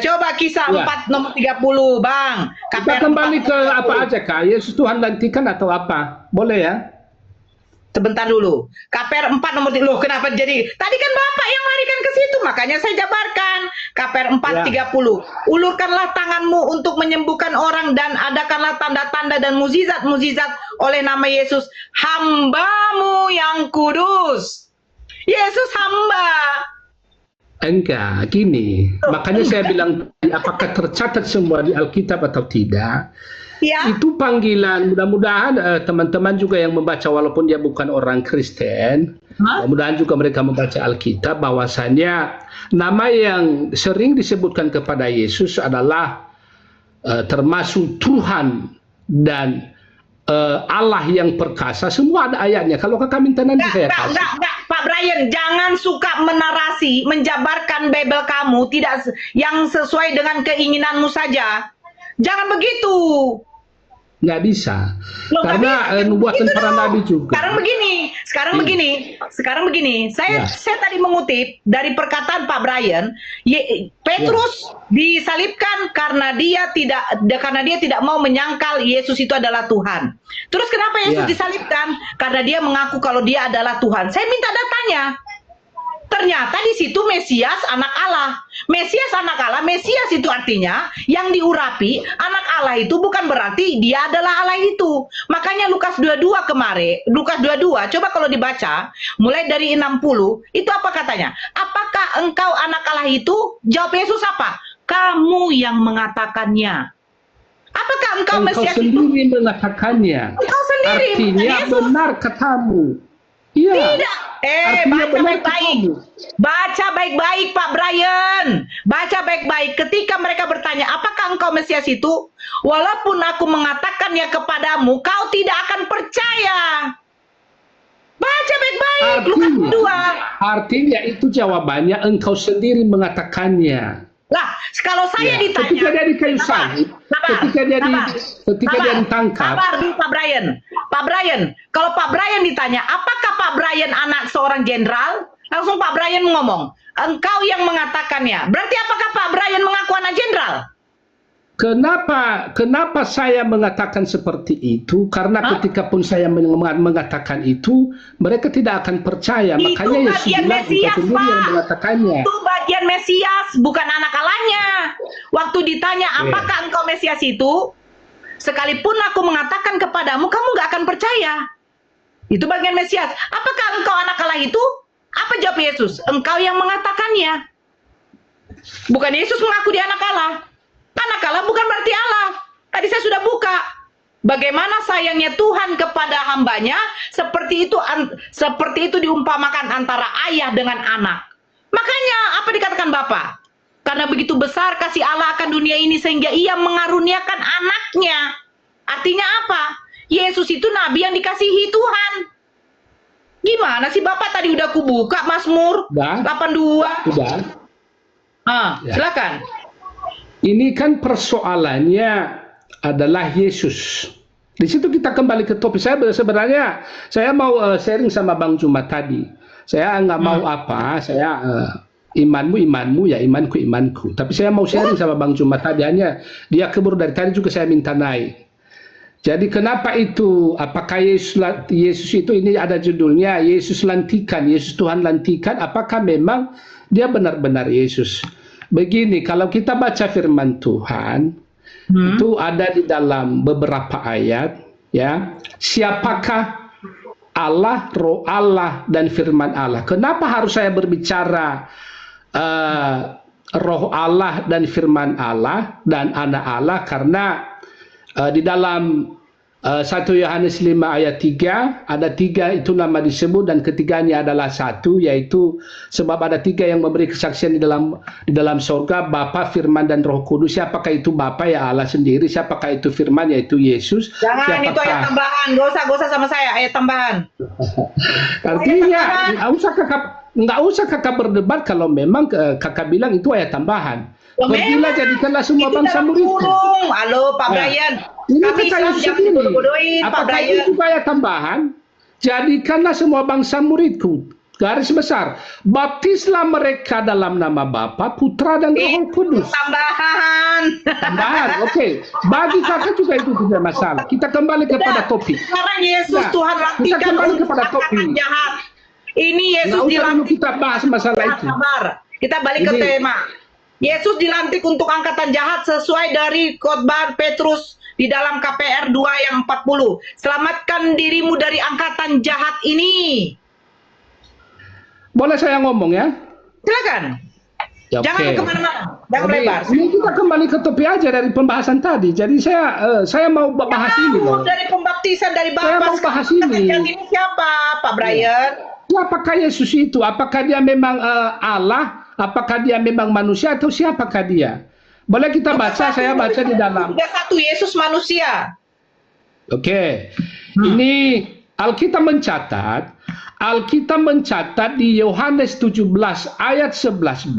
Coba kisah Ya. 4 nomor 30, Bang. Kita kembali ke apa aja, Kak? Yesus Tuhan gantikan atau apa? Boleh ya? Sebentar dulu. KPR 4 nomor 3. Loh, kenapa jadi? Tadi kan Bapak yang larikan ke situ, makanya saya jabarkan. KPR 4:30. Ulurkanlah tanganmu untuk menyembuhkan orang dan adakanlah tanda-tanda dan mukjizat-mukjizat oleh nama Yesus, hamba-Mu yang kudus. Yesus hamba. Enggak, gini. Makanya saya bilang, apakah tercatat semua di Alkitab atau tidak? Ya. Itu panggilan. Mudah-mudahan teman-teman juga yang membaca, walaupun dia bukan orang Kristen, mudah-mudahan juga mereka membaca Alkitab, bahwasannya nama yang sering disebutkan kepada Yesus adalah termasuk Tuhan dan Allah yang perkasa. Semua ada ayatnya. Kalau kakak minta nanti saya kasih. Enggak, Pak Brian, jangan suka menarasi, menjabarkan Bible kamu tidak yang sesuai dengan keinginanmu saja. Jangan begitu. Nggak bisa. Loh, Karena nubuatan para nabi juga. Sekarang begini. Saya tadi mengutip dari perkataan Pak Brian, Petrus disalibkan karena dia tidak mau menyangkal Yesus itu adalah Tuhan. Terus kenapa Yesus disalibkan? Karena dia mengaku kalau dia adalah Tuhan. Saya minta datanya. Ternyata di situ Mesias anak Allah. Mesias anak Allah, Mesias itu artinya yang diurapi. Anak Allah itu bukan berarti dia adalah Allah itu. Makanya Lukas 22 kemarin, Lukas 22, coba kalau dibaca mulai dari 60, itu apa katanya? Apakah engkau anak Allah itu? Jawab Yesus apa? Kamu yang mengatakannya. Apakah engkau Mesias itu? Engkau sendiri mengatakannya. Engkau sendiri, artinya benar katamu. Iya. Tidak. Baca baik-baik. Baca baik-baik, Pak Brian. Baca baik-baik. Ketika mereka bertanya, apakah engkau Mesias itu? Walaupun aku mengatakannya kepadamu, kau tidak akan percaya. Baca baik-baik. Lukas 2. Artinya itu jawabannya, engkau sendiri mengatakannya. Lah, kalau saya ditanya, ketika dia di kayu salib, ketika dia ditangkap. Sabar dulu Pak Brian. Kalau Pak Brian ditanya, apakah Pak Brian anak seorang jenderal? Langsung Pak Brian ngomong, engkau yang mengatakannya. Berarti apakah Pak Brian mengaku anak jenderal? Kenapa saya mengatakan seperti itu? Karena ketika pun saya mengatakan itu, mereka tidak akan percaya. Itu makanya Yesus bilang, engkau sendiri yang mengatakannya. Itu bagian Mesias, bukan anak Allahnya. Waktu ditanya, apakah engkau Mesias itu? Sekalipun aku mengatakan kepadamu, kamu gak akan percaya. Itu bagian Mesias. Apakah engkau anak Allah itu? Apa jawab Yesus? Engkau yang mengatakannya. Bukan Yesus mengaku dia anak Allah. Anak Allah bukan berarti Allah. Tadi saya sudah buka. Bagaimana sayangnya Tuhan kepada hambanya, seperti itu diumpamakan antara ayah dengan anak. Makanya apa dikatakan Bapa? Karena begitu besar kasih Allah akan dunia ini sehingga ia mengaruniakan anaknya. Artinya apa? Yesus itu nabi yang dikasihi Tuhan. Gimana sih Bapak tadi udah kubuka Mazmur 82. Sudah. Silakan. Ini kan persoalannya adalah Yesus. Di situ kita kembali ke topik. Sebenarnya saya mau sharing sama Bang Jumat tadi. Saya nggak mau apa, saya imanmu ya imanku. Tapi saya mau sharing sama Bang Jumat tadi, hanya dia keburu dari tadi juga saya minta naik. Jadi kenapa itu? Apakah Yesus itu, ini ada judulnya, Yesus lantikan, Yesus Tuhan lantikan, apakah memang dia benar-benar Yesus? Begini, kalau kita baca firman Tuhan, itu ada di dalam beberapa ayat, ya. Siapakah Allah, Roh Allah, dan firman Allah? Kenapa harus saya berbicara Roh Allah dan firman Allah dan anak Allah? Karena di dalam 1 Yohanes 5 ayat 3 ada 3 itu nama disebut, dan ketiganya adalah satu, yaitu sebab ada 3 yang memberi kesaksian di dalam surga, Bapa, Firman, dan Roh Kudus. Siapakah itu Bapa? Ya Allah sendiri. Siapakah itu Firman? Yaitu Yesus. Jangan, itu ayat tambahan. Gak usah sama saya, ayat tambahan. Artinya nggak usah kakak berdebat kalau memang kakak bilang itu ayat tambahan. Pergilah jadikanlah semua bangsa muridku. Halo Pak Brian. Ini kata Yesus sendiri. Apakah itu juga ayat tambahan? Jadikanlah semua bangsa muridku. Garis besar, baptislah mereka dalam nama Bapa, Putra dan Roh Kudus. Tambahan. Tambahan, oke. Bagi kakak juga itu tidak masalah. Kita kembali kepada topik. Sekarang Yesus Nah, Tuhan kita latihkan kembali untuk kepada angkatan topik. jahat. Ini Yesus Nggak usah dulu dilantik. kita bahas masalah itu. Sabar. Kita balik ke Ini- tema. Yesus dilantik untuk angkatan jahat sesuai dari khotbah Petrus di dalam KPR 2 yang 40. Selamatkan dirimu dari angkatan jahat ini. Boleh saya ngomong ya? Silakan. Ya, Jangan oke. kemana-mana. Jangan Jadi, lebar. ini kita kembali ke topik aja dari pembahasan tadi. Jadi saya mau bahas ini loh. Dari pembaptisan dari Saya Bapa. mau bahas sekarang ini. angkatan jahat siapa, Pak Brian? Ya, apakah Yesus itu? Apakah dia memang Allah? Apakah dia memang manusia atau siapakah dia? Boleh kita baca, saya baca di dalam. Ada satu Yesus manusia. Oke. Ini Alkitab mencatat di Yohanes 17 ayat 11b,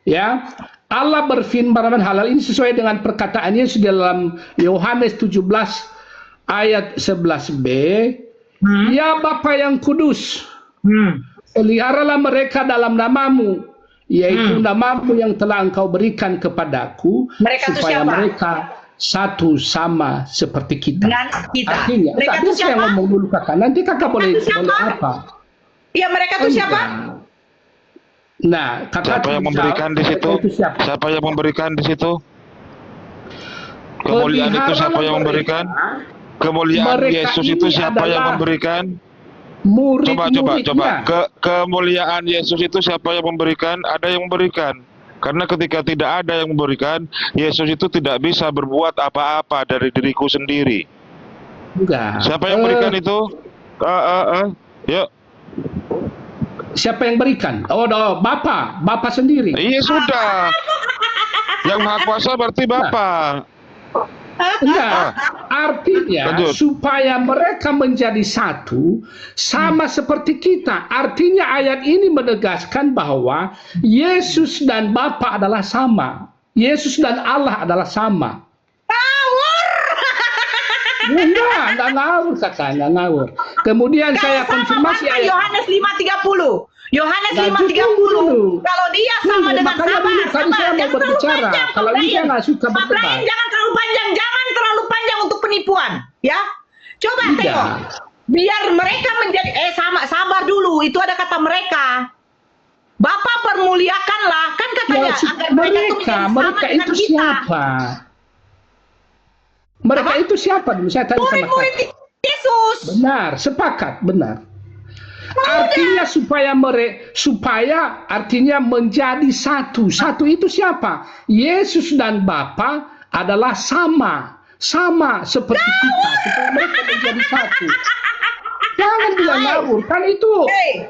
ya. Allah berfirman, halal ini sesuai dengan perkataan Yesus dalam Yohanes 17 ayat 11b. Ya Bapa yang kudus, peliharalah mereka dalam namamu, yaitu namamu yang telah engkau berikan kepadaku, Mereka itu supaya siapa? mereka satu sama seperti kita. Dengan kita. Artinya, Mereka tadi itu saya siapa? ngomong dulu kakak, nanti kakak boleh itu siapa? apa? Iya, mereka itu siapa? Nah, kakak Siapa yang jawab, memberikan di situ? mereka itu siapa? Siapa yang memberikan di situ? Kemuliaan itu siapa yang memberikan? Kemuliaan Mereka Yesus ini itu siapa yang adalah memberikan? Murid-muridnya. Coba. Kemuliaan Yesus itu siapa yang memberikan? Ada yang memberikan. Karena ketika tidak ada yang memberikan, Yesus itu tidak bisa berbuat apa-apa dari diriku sendiri. Enggak. Siapa yang memberikan itu? Yuk. Siapa yang berikan? Oh, Bapa sendiri. Iya sudah. Yang Maha Kuasa berarti Bapa. Enggak, artinya Lanjut. supaya mereka menjadi satu sama seperti kita. Artinya ayat ini menegaskan bahwa Yesus dan Bapa adalah sama. Yesus dan Allah adalah sama. Enggak ngawur kakak, enggak ngawur. Kemudian saya konfirmasi ayat. Yohanes 5:30. Yohanes Nah, 5:30. dulu. Kalau dia sama dengan makanya dulu tadi saya mau jangan terlalu berbicara. panjang, Kalau Pak ini saya Brian. nggak suka Pak berdebat. Brian, jangan terlalu panjang untuk penipuan, ya. Coba Tidak. Theo, biar mereka menjadi sabar dulu. Itu ada kata mereka. Bapak permuliakanlah, kan katanya Ya, agar mereka itu menjadi sama mereka dengan itu kita. siapa? Mereka itu siapa? Dulu saya tanya sama Murid-murid kakak. Yesus. Benar, sepakat, benar. Artinya supaya artinya menjadi satu. Satu itu siapa? Yesus dan Bapa adalah sama seperti kita. Supaya mereka menjadi satu. Jangan bilang ngawur, kan itu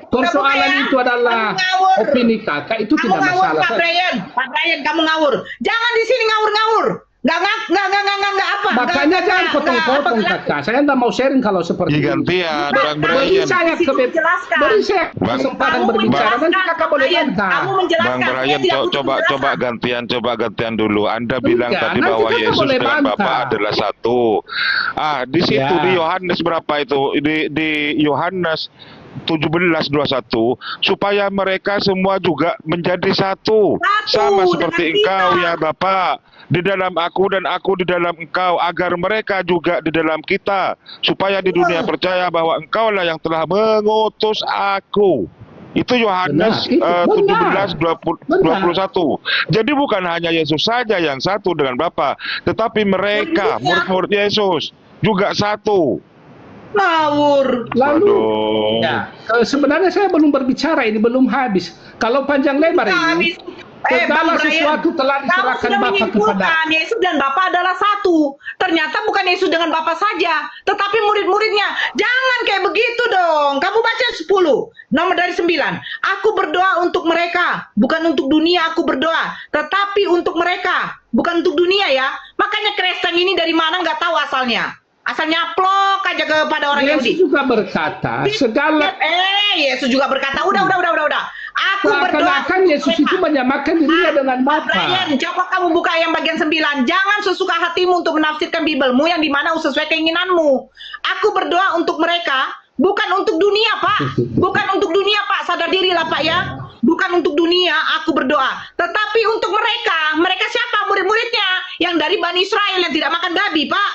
persoalan kamu itu adalah kamu ngawur. opini kakak, itu Kamu tidak ngawur, masalah. Pak Brian, kamu ngawur. Jangan di sini ngawur. Nggak apa. Makanya jangan potong-potong kakak. Saya nggak mau sharing kalau seperti Iya, ini. gantian, Bang Beri Brian. saya Jelaskan. beri saya Bang- kesempatan Kamu berbicara. Nanti menjelaskan, kakak boleh Brian. bantah. Kamu menjelaskan. Bang Saya Brian, tidak butuh coba penjelasan. gantian dulu. Anda bilang Enggak, tadi nanti bahwa kakak Yesus boleh dan bantah. Bapa adalah satu. Di situ Ya. di Yohanes berapa itu? Di Yohanes 17:21 supaya mereka semua juga menjadi satu, sama seperti dengan Engkau kita. ya Bapa, di dalam aku dan aku di dalam Engkau, agar mereka juga di dalam kita, supaya di dunia percaya bahwa Engkaulah yang telah mengutus aku. Itu Yohanes Benar, itu benar. 17:21. Jadi bukan hanya Yesus saja yang satu dengan Bapa, tetapi mereka murid-murid Yesus juga satu. Ngawur. Lalu, Waduh. ya, sebenarnya saya belum berbicara, ini belum habis. Kalau panjang lebar ini, segala Bang Brian, sesuatu telah kamu diserahkan sudah Bapa kepada. menyimpulkan Yesus dan Bapa adalah satu. Ternyata bukan Yesus dengan Bapa saja, tetapi murid-muridnya. Jangan kayak begitu dong. Kamu baca 10, nomor dari 9. Aku berdoa untuk mereka, bukan untuk dunia aku berdoa, tetapi untuk mereka, bukan untuk dunia ya. Makanya Kristen ini dari mana nggak tahu asalnya. Asalnya plok aja kepada orang Yahudi. Yesus juga berkata, segala Yesus juga berkata, udah. Aku berdoa seakan-akan untuk Yesus mereka. itu menyamakan dirinya dengan Bapa. Brian, coba kamu buka yang bagian 9. Jangan sesuka hatimu untuk menafsirkan Bibelmu yang dimana sesuai keinginanmu. Aku berdoa untuk mereka, Bukan untuk dunia, Pak. Bukan untuk dunia, Pak. Sadar dirilah, Pak ya. Bukan untuk dunia aku berdoa, tetapi untuk mereka. Mereka siapa? Murid-muridnya yang dari Bani Israel yang tidak makan babi, Pak.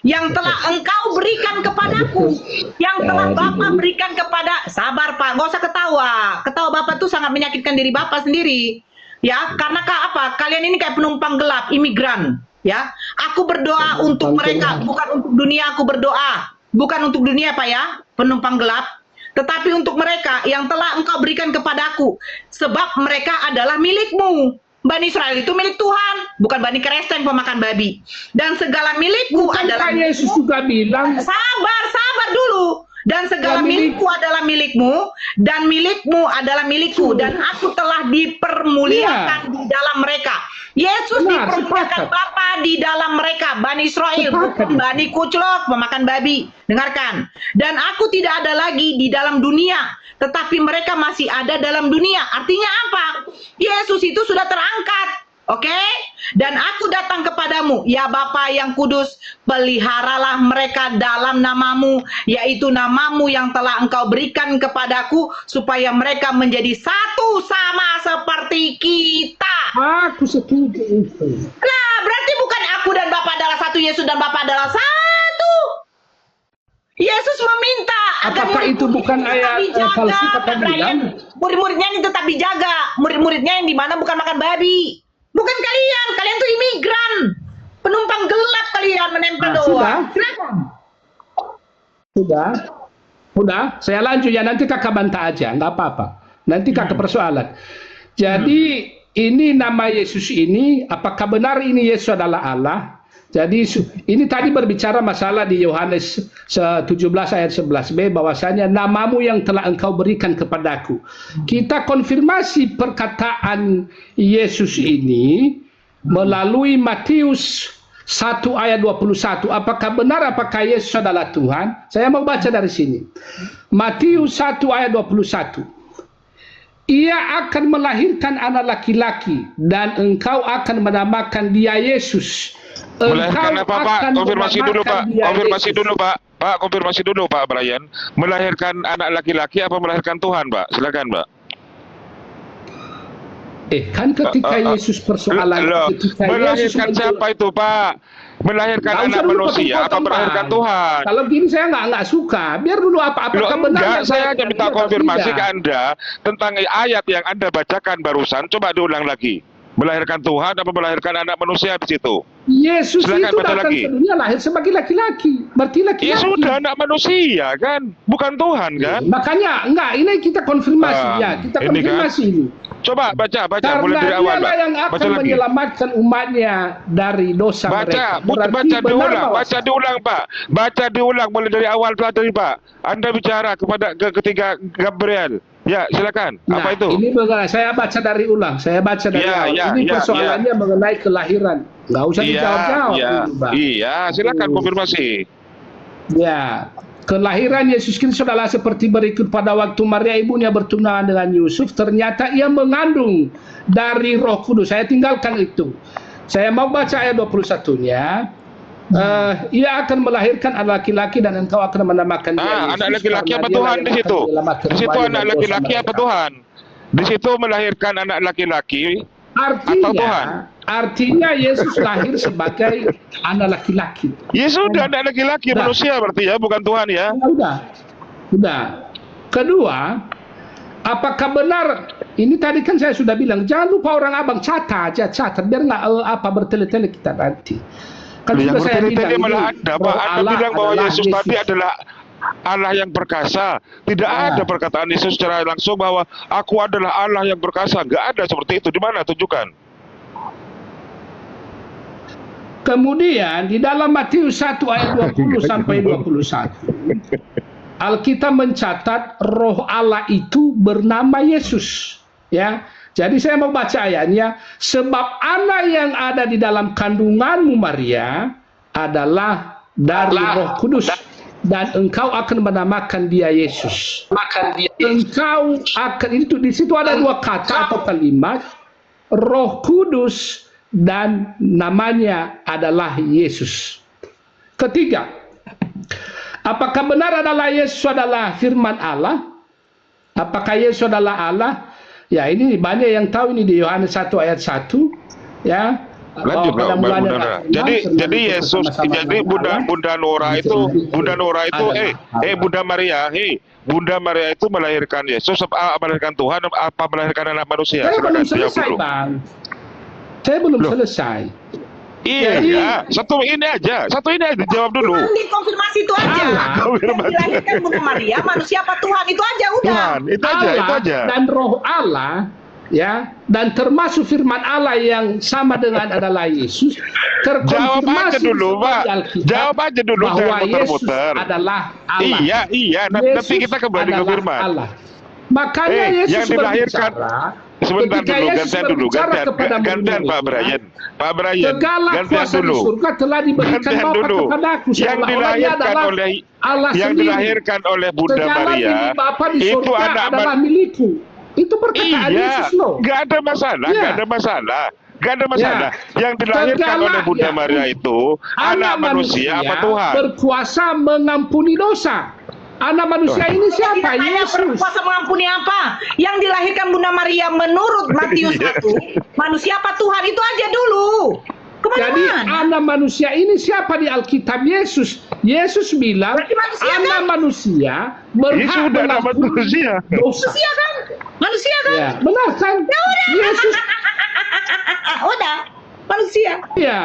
Yang telah engkau berikan kepadaku, yang telah Bapak berikan kepada. Sabar, Pak, gak usah ketawa. Ketawa Bapak tuh sangat menyakitkan diri Bapak sendiri. Ya, karena apa? Kalian ini kayak penumpang gelap, imigran. Ya, aku berdoa untuk mereka, bukan untuk dunia. Aku berdoa bukan untuk dunia, Pak ya, penumpang gelap, tetapi untuk mereka yang telah engkau berikan kepadaku, sebab mereka adalah milikmu. Bani Israel itu milik Tuhan, bukan Bani Kristen pemakan babi. Dan segala milikku adalah Yesus juga bilang, sabar dulu. Dan segala milikku adalah milikmu, dan milikmu adalah milikku, dan aku telah dipermuliakan di dalam mereka. Yesus dipermuliakan Bapa di dalam mereka, Bani Israel, bukan Bani Kuclok, pemakan babi. Dengarkan. Dan aku tidak ada lagi di dalam dunia, tetapi mereka masih ada dalam dunia. Artinya apa? Yesus itu sudah terangkat. Oke? Dan aku datang kepadamu, ya Bapa yang kudus, peliharalah mereka dalam namamu, yaitu namamu yang telah engkau berikan kepadaku, supaya mereka menjadi satu sama seperti kita. Aku setuju itu. Nah, berarti bukan aku dan Bapa adalah satu, Yesus dan Bapa adalah satu. Yesus meminta agar Apakah itu bukan ayat palsu kata bilang? Murid-muridnya ini tetap dijaga. Murid-muridnya yang di mana bukan makan babi. Bukan kalian. Kalian tuh imigran. Penumpang gelap kalian menempel doang. Silakan. Sudah. Saya lanjut ya. Nanti kakak bantah aja. Nggak apa-apa. Nanti kakak persoalan. Jadi ini nama Yesus ini, apakah benar ini Yesus adalah Allah? Jadi ini tadi berbicara masalah di Yohanes 17 ayat 11b bahwasanya namamu yang telah engkau berikan kepadaku. Kita konfirmasi perkataan Yesus ini melalui Matius 1 ayat 21. Apakah benar apakah Yesus adalah Tuhan? Saya mau baca dari sini. Matius 1 ayat 21. Ia akan melahirkan anak laki-laki dan engkau akan menamakan dia Yesus. Melahirkan apa, Pak? Konfirmasi dulu, Pak. Konfirmasi dulu, Pak. Pak, konfirmasi dulu, Pak Brian. Melahirkan anak laki-laki apa melahirkan Tuhan, Pak? Silakan, Pak. Kan ketika Yesus persoalan ketika melahirkan Yesus siapa itu, Pak? Melahirkan anak manusia apa melahirkan Tuhan? Kalau gini saya nggak suka. Biar dulu apakah benar? Saya hanya minta konfirmasi ke Anda tentang ayat yang Anda bacakan barusan. Coba diulang lagi. Melahirkan Tuhan apa melahirkan anak manusia di situ? Yesus silakan itu datang ke dunia lahir sebagai laki-laki. Berarti laki-laki. Ya sudah, anak manusia kan, bukan Tuhan kan? Makanya enggak, ini kita konfirmasi ya, kita konfirmasi ini. Coba baca Karena mulai dari awal, Pak. Yang akan menyelamatkan umatnya dari dosa mereka. Baca diulang, Pak. Baca diulang mulai dari awal tadi, Pak. Anda bicara kepada ketiga Gabriel. Ya, silakan. Nah, apa itu? Ini saya baca dari ulang. Saya baca dari awal. Ini persoalannya mengenai kelahiran. Nggak usah dijawab-jawab. Iya, silakan konfirmasi. Ya, kelahiran Yesus Kristus adalah seperti berikut. Pada waktu Maria ibunya bertunangan dengan Yusuf, ternyata ia mengandung dari Roh Kudus. Saya tinggalkan itu. Saya mau baca ayat 21-nya. Ia akan melahirkan anak laki-laki dan engkau akan menamakan dia Yesus. Anak laki-laki apa Tuhan di situ? Di situ anak laki-laki apa Tuhan? Di situ melahirkan anak laki-laki atau Tuhan? Artinya Yesus lahir sebagai anak laki-laki. Ya sudah, anak laki-laki manusia berarti ya, bukan Tuhan ya. Udah. Kedua, apakah benar? Ini tadi kan saya sudah bilang, jangan lupa orang abang catat biar nggak bertele-tele kita nanti. Kan yang saya bertele-tele malah ada, Pak. Anda bilang bahwa Yesus tadi adalah Allah yang perkasa. Tidak ada perkataan Yesus secara langsung bahwa aku adalah Allah yang perkasa. Nggak ada seperti itu. Di mana? Tunjukkan. Kemudian di dalam Matius 1 ayat 20 sampai 21, Alkitab mencatat Roh Allah itu bernama Yesus. Ya. Jadi saya mau baca ayatnya, sebab anak yang ada di dalam kandunganmu Maria adalah dari Roh Kudus dan engkau akan menamakan dia Yesus. Engkau akan, itu di situ ada dua kata atau kalimat, Roh Kudus dan namanya adalah Yesus. Ketiga, Apakah benar adalah Yesus adalah firman Allah? Apakah Yesus adalah Allah? Ya, ini banyak yang tahu ini di Yohanes 1 ayat 1, ya. Lanjut pada Mbak mulanya Nora. firman, Jadi firman itu Yesus, bersama-sama jadi dengan Allah. Bunda Nora itu, Bunda Maria, Bunda Maria itu melahirkan Yesus, melahirkan Tuhan, apa melahirkan anak manusia? Saya belum Silakan jawab selesai, dulu. Bang. Saya belum Loh. selesai. Iya, satu ini aja jawab dulu. Cuman dikonfirmasi itu aja. Allah. Yang dilahirkan Bunda Maria, manusia apa Tuhan? Itu aja udah. Tuhan, itu aja. Dan Roh Allah, ya, dan termasuk firman Allah yang sama dengan adalah Yesus, Jawab aja terkonfirmasi dulu, Pak. di Alkitab Jawab aja dulu, bahwa jangan Yesus muter-muter. adalah Allah. Iya. Nanti kita kembali ke adalah firman. Allah. Makanya Yesus yang dilahirkan. berbicara. Sebentar Ketika dulu, Yesus berbicara kepada gantian Pak Brian. Pak Brian, segala gantian kuasa di dulu. surga telah diberikan Gantian Bapa dulu. kepadaku. Yang Seolah-olah dia dilahirkan adalah oleh Allah yang sendiri. dilahirkan oleh Bunda Segala Maria milik Bapa di itu surga anak adalah milikku. Itu perkataan Iya, Yesus loh. nggak ada masalah. Ya. Yang dilahirkan Segala, oleh Bunda ya, Maria itu anak manusia apa Tuhan? berkuasa mengampuni dosa. Anak manusia ini siapa? Tidak tanya Yesus. berkuasa mengampuni apa. Yang dilahirkan Bunda Maria menurut Matius 1, manusia apa Tuhan? Itu aja dulu. Jadi Kemana-mana? anak manusia ini siapa di Alkitab? Yesus. Yesus bilang Berarti manusia, anak kan? manusia berhak Yesus udah nama mengampuni manusia. dosa. Manusia kan? Manusia kan? Ya, benar kan? Yesus. Udah. Manusia. Ya.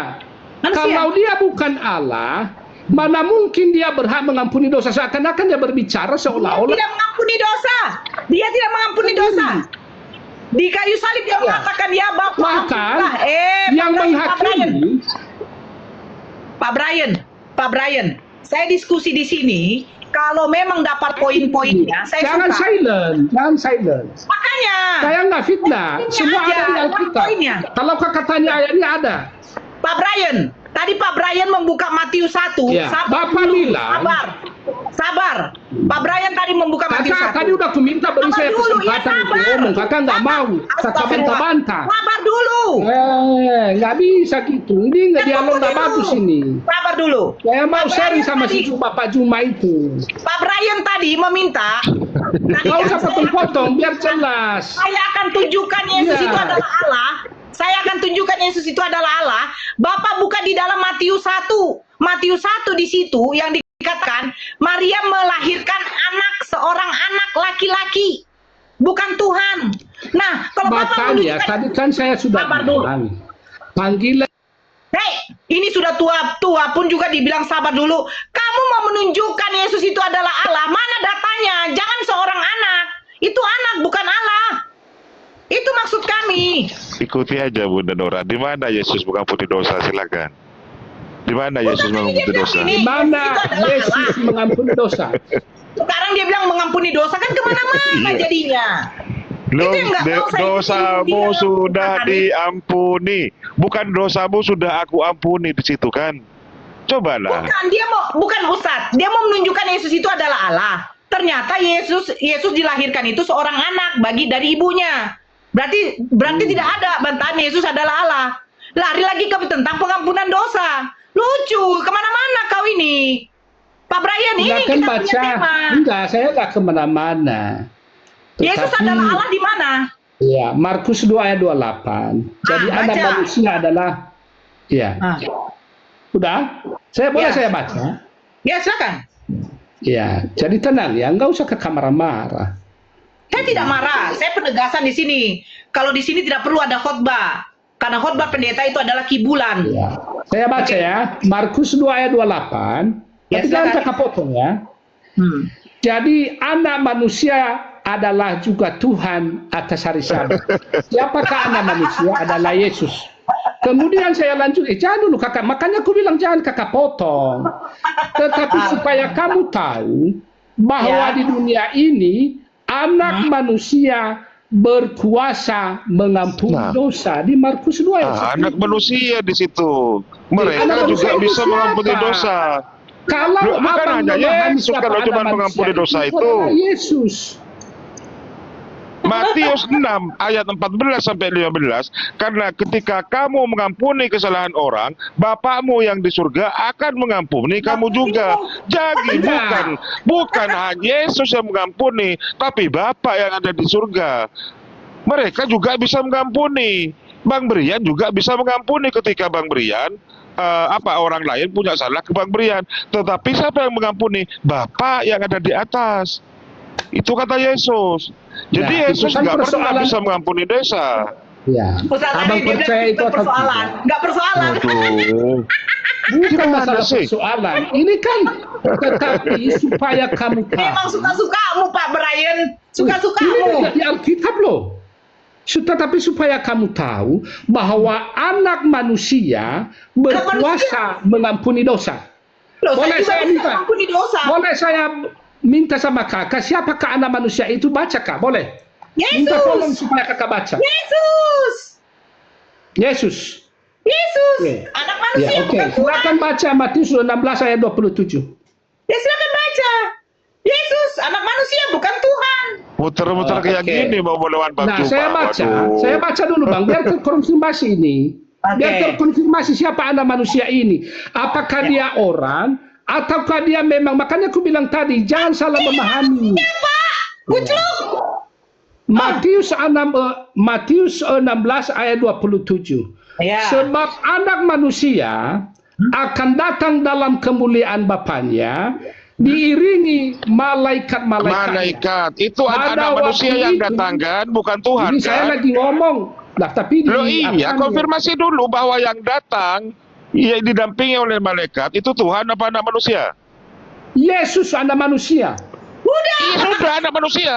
Manusia. Kalau dia bukan Allah, mana mungkin dia berhak mengampuni dosa? Seakan-akan dia berbicara Dia seolah-olah tidak mengampuni dosa. Dia tidak mengampuni dosa. Di kayu salib dia mengatakan dia Bapa. bahkan ampunilah. yang menghakimi. Pak Brian, saya diskusi di sini. Kalau memang dapat poin-poinnya, saya Jangan suka. silent. Makanya. Saya nggak fitnah. Poinnya Semua aja, ada di Alkitab. poinnya. Kalau katanya ayatnya ada. Pak Brian, tadi Pak Brian membuka Matius 1. Ya, Sabar Bapak dulu, bilang. Sabar. Pak Brian tadi membuka Matius 1. Kakak tadi udah aku minta beri Sabar saya dulu, ya, kesempatan untuk sabar. ngomong. Kakak nggak mau. Kakak Astagfirullah. bantah-bantah. Sabar dulu. Nggak bisa gitu. Ini nggak dialog nggak Tunggu bagus dulu. ini. Sabar dulu. Saya mau Pak sharing Brian sama tadi- si Bapak Juma itu. Pak Brian tadi meminta. Tadi Nggak kan usah saya potong-potong biar jelas. Saya akan tunjukkan Yesus Iya. itu adalah Allah. Saya akan tunjukkan Yesus itu adalah Allah. Bapak buka di dalam Matius 1. Matius 1 di situ yang dikatakan Maria melahirkan seorang anak laki-laki. Bukan Tuhan. Nah, kalau Bapak Makanya menunjukkan, tadi kan saya sudah Sabar dulu. bilang. Panggilan hei, ini sudah tua pun juga dibilang sabar dulu. Kamu mau menunjukkan Yesus itu adalah Allah. Mana datanya? Jangan seorang anak. Itu anak, bukan Allah. Itu maksud kami. Ikuti aja Bunda Nora. Di mana Yesus mengampuni dosa? Silakan. Di mana Yesus tadi dia mengampuni bilang dosa? gini. di mana Yesus itu adalah Yesus Allah. mengampuni dosa? Sekarang dia bilang mengampuni dosa kan kemana-mana Iya. jadinya. Loh, Itu yang nggak mau saya dosamu ikutin dia. sudah Makanya. diampuni. Bukan dosamu sudah aku ampuni di situ kan? Cobalah. Bukan, bukan Ustadz. Dia mau menunjukkan Yesus itu adalah Allah. Ternyata Yesus dilahirkan itu seorang anak dari ibunya. Berarti tidak ada bantahan Yesus adalah Allah. Lari lagi ke tentang pengampunan dosa. Lucu, kemana-mana kau ini. Pak Brian, ini Nggak kan kita punya baca. tema. Enggak, saya nggak kemana-mana. Yesus Tetapi- adalah Allah di mana? Ya, Markus 2 ayat 28. Jadi baca. anak manusia adalah, ya. Ah. Udah? Boleh Ya. saya baca? Ya, silakan. Ya, jadi tenang ya, nggak usah ke kamar marah. Saya tidak marah, saya penegasan di sini. Kalau di sini tidak perlu ada khotbah. Karena khotbah pendeta itu adalah kibulan. Ya. Saya baca ya, Markus 2 ayat 28. Ya, Tapi jangan silakan. cakap potong ya. Hmm. Jadi anak manusia adalah juga Tuhan atas hari Sabat. Siapakah anak manusia? Adalah Yesus. Kemudian saya lanjut, jangan dulu kakak. Makanya aku bilang jangan kakak potong. Tetapi supaya kamu tahu bahwa Ya. di dunia ini anak manusia berkuasa mengampuni Nah. dosa di Markus 2 ayat 1. Anak manusia di situ. Mereka Anak juga manusia bisa itu mengampuni siapa? dosa. Kalau Loh, bukan abang hanya memahami Yesus siapa kalau anak cuma manusia mengampuni dosa itu. adalah Yesus. Matius 6 ayat 14 sampai 15, karena ketika kamu mengampuni kesalahan orang, Bapakmu yang di surga akan mengampuni kamu juga. Jadi bukan hanya Yesus yang mengampuni, tapi Bapa yang ada di surga. Mereka juga bisa mengampuni. Bang Brian juga bisa mengampuni ketika Bang Brian orang lain punya salah ke Bang Brian. Tetapi siapa yang mengampuni? Bapa yang ada di atas. Itu kata Yesus. Jadi Nah, Yesus itu kan nggak pernah persoalan. bisa mengampuni dosa. Ya. Abang percaya itu atau persoalan, tidak? nggak persoalan. Waduh. Bukan Gimana masalah sih? persoalan. Ini kan tetapi supaya kamu Memang tahu. suka-sukamu Pak Brian, Ini suka-sukamu. di Alkitab loh. Tetapi supaya kamu tahu bahwa anak manusia berkuasa mengampuni dosa. Loh, Boleh juga saya bisa minta? mengampuni dosa. Boleh saya minta sama kakak, siapakah anak manusia itu? Baca kak, boleh? Minta tolong Yesus, supaya kakak baca. Yesus, Yesus. Yesus, Oke. anak Ya, manusia oke. bukan Tuhan. Silakan baca Matius 16 ayat 27. Ya silakan baca. Yesus, anak manusia bukan Tuhan. Muter-muter kayak Oke. gini mau melawan Bang Nah, Juma. saya baca dulu Bang, biar terkonfirmasi ini. Biar Oke. terkonfirmasi siapa anak manusia ini. Apakah dia orang ataukah dia memang, makanya aku bilang tadi jangan salah memahami. Kucluk. Matius 16 ayat 27. Ya. Sebab anak manusia akan datang dalam kemuliaan Bapaknya diiringi malaikat-malaikat. Malaikat itu Pada anak manusia waktu yang itu, datang kan, bukan Tuhan Ini saya kan? lagi ngomong. Nah, tapi Loh iya, konfirmasi dulu bahwa yang datang didampingi oleh malaikat itu Tuhan apa anak manusia? Yesus anak manusia. Iya sudah anak manusia.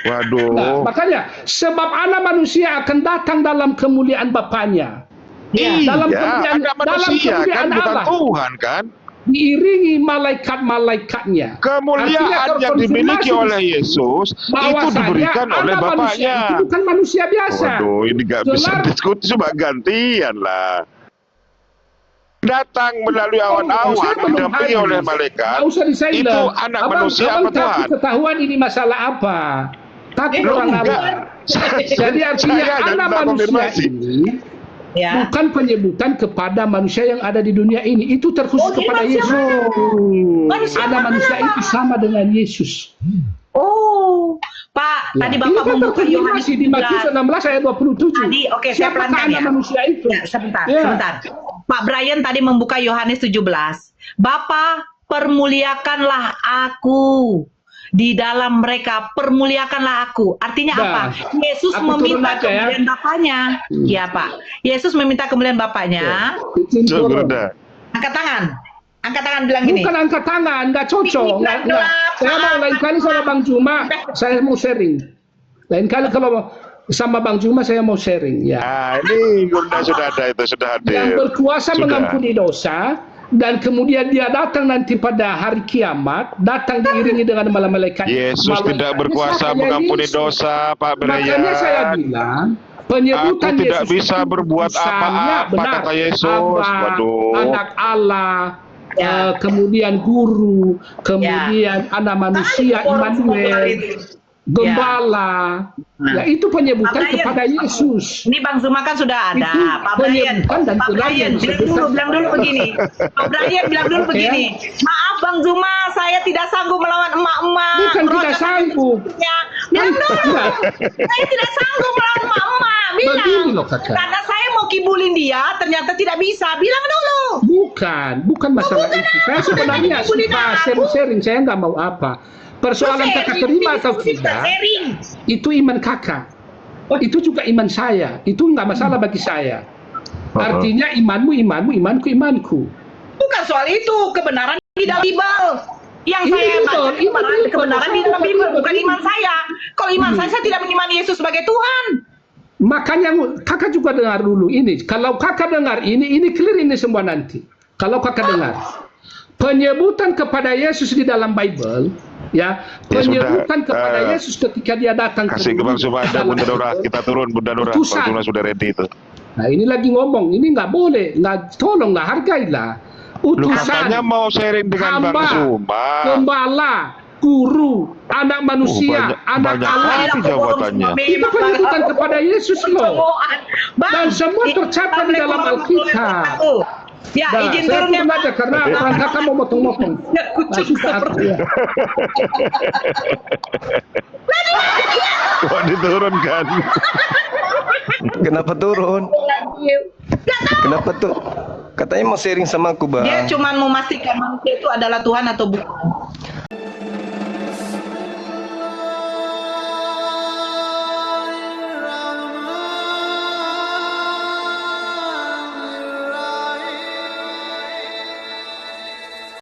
Waduh. Nah, makanya sebab anak manusia akan datang dalam kemuliaan Bapaknya. Iya, dalam kemuliaan- anak dalam manusia kemuliaan kan bukan Allah. Tuhan kan? Diiringi malaikat-malaikatnya. Kemuliaan Artinya yang dimiliki terkonfirmasi oleh Yesus itu bahwasanya diberikan oleh anak manusia Bapaknya. itu bukan manusia biasa. Waduh, ini nggak bisa Gelar- diskusi, cuma gantian lah. Datang melalui awan-awan Saya belum didampingi habis. oleh malaikat. Nggak usah disilem. Itu anak manusia apa takut Tuhan? ketahuan ini masalah apa? Takut Loh, orang enggak. apa? Jadi artinya Saya anak minta manusia konfirmasi. ini Ya. bukan penyebutan kepada manusia yang ada di dunia ini. Itu terkhusus jadi kepada manusia Yesus. Manusia Anak mana, manusia Pak? itu sama dengan Yesus. Oh, Pak, Ya. tadi Ini Bapak kan membuka Yohanes terkonfirmasi di Matius 17. 16 ayat 27. Tadi, oke, saya Siapakah pelankan anak ya. manusia itu? Ya, sebentar, Ya. sebentar. Pak Brian tadi membuka Yohanes 17. Bapa, permuliakanlah aku. Di dalam mereka, permuliakanlah aku. Artinya Nah, apa? Yesus aku turun meminta aja ya. kemuliaan Bapaknya. Ya, Pak. Yesus meminta kemuliaan Bapaknya. Izin turun. Sudah. Angkat tangan. Angkat tangan bilang gini. Bukan angkat tangan, nggak cocok. Ini Nggak. gelap, Saya mau lain kali sama Bang Juma, saya mau sharing. Lain kali kalau sama Bang Juma saya mau sharing. Ya. Nah, ini Gunda sudah ada itu, sudah hadir. Yang berkuasa Sudah. mengampuni dosa dan kemudian dia datang nanti pada hari kiamat, datang diiringi dengan malaikat. Yesus tidak berkuasa Siapa? mengampuni Yesus. dosa, Pak Brian. Makanya saya bilang penyebutan Aku tidak Yesus bisa itu berbuat utusannya, apa-apa, benar. kata Yesus. Aba, Waduh. anak Allah, Ya. kemudian guru, kemudian anak manusia, Immanuel, gembala. Ya, itu penyebutan Pak Brian. kepada Yesus. Ini Bang Zuma kan sudah ada. Itu Pak Brian, penyebutan dan Pak Brian bilang dulu begini. Pak Brian bilang dulu Oke. begini. Maaf Bang Zuma, saya tidak sanggup melawan emak-emak. Bukan tidak Rojokan sanggup. hidupnya. Bilang dulu. Saya tidak sanggup melawan emak-emak. Bilang. Begini loh, Kakak. Karena saya mau kibulin dia, ternyata tidak bisa. Bilang dulu. Bukan masalah bukan itu. Saya apa, sebenarnya bukan suka aku. sharing, saya nggak mau apa. Persoalan kakak terima atau tidak, Sharing. itu iman kakak. Itu juga iman saya. Itu nggak masalah bagi saya. Artinya imanmu, imanku. Bukan soal itu, kebenaran di dalam Bible. Yang Ini saya betul, baca ini kebenaran betul. di dalam Bible, bukan Ini. iman saya. Kalau iman saya tidak mengimani Yesus sebagai Tuhan. Makanya kakak juga dengar dulu ini. Kalau kakak dengar ini clear ini semua nanti. Kalau kakak dengar penyebutan kepada Yesus di dalam Bible, ya, penyebutan sudah, kepada Yesus ketika dia datang Kasih ke Bang Zuma, ada dalam Bunda Dora. Bible. Kita turun, Bunda Dora. Utusan. Bang Zuma sudah ready itu. Nah, ini lagi ngomong, ini nggak boleh, nggak, tolonglah hargailah. Lu Utusan, katanya mau sharing dengan Bang hamba, Zuma. gembala, guru, anak manusia, anak banyak Allah. kali jawabannya. Itu penyebutan kepada Yesus loh. Dan semua tercatat di dalam Alkitab. Ya, Nah, izin saya turun ya, turun aja Pak. karena orang kakak mau motong-motong. Ya, kucing Ya. Kok diturunkan? Kenapa turun? Kenapa tuh? Katanya mau sharing sama aku, Bang. Dia cuma memastikan manusia itu adalah Tuhan atau bukan.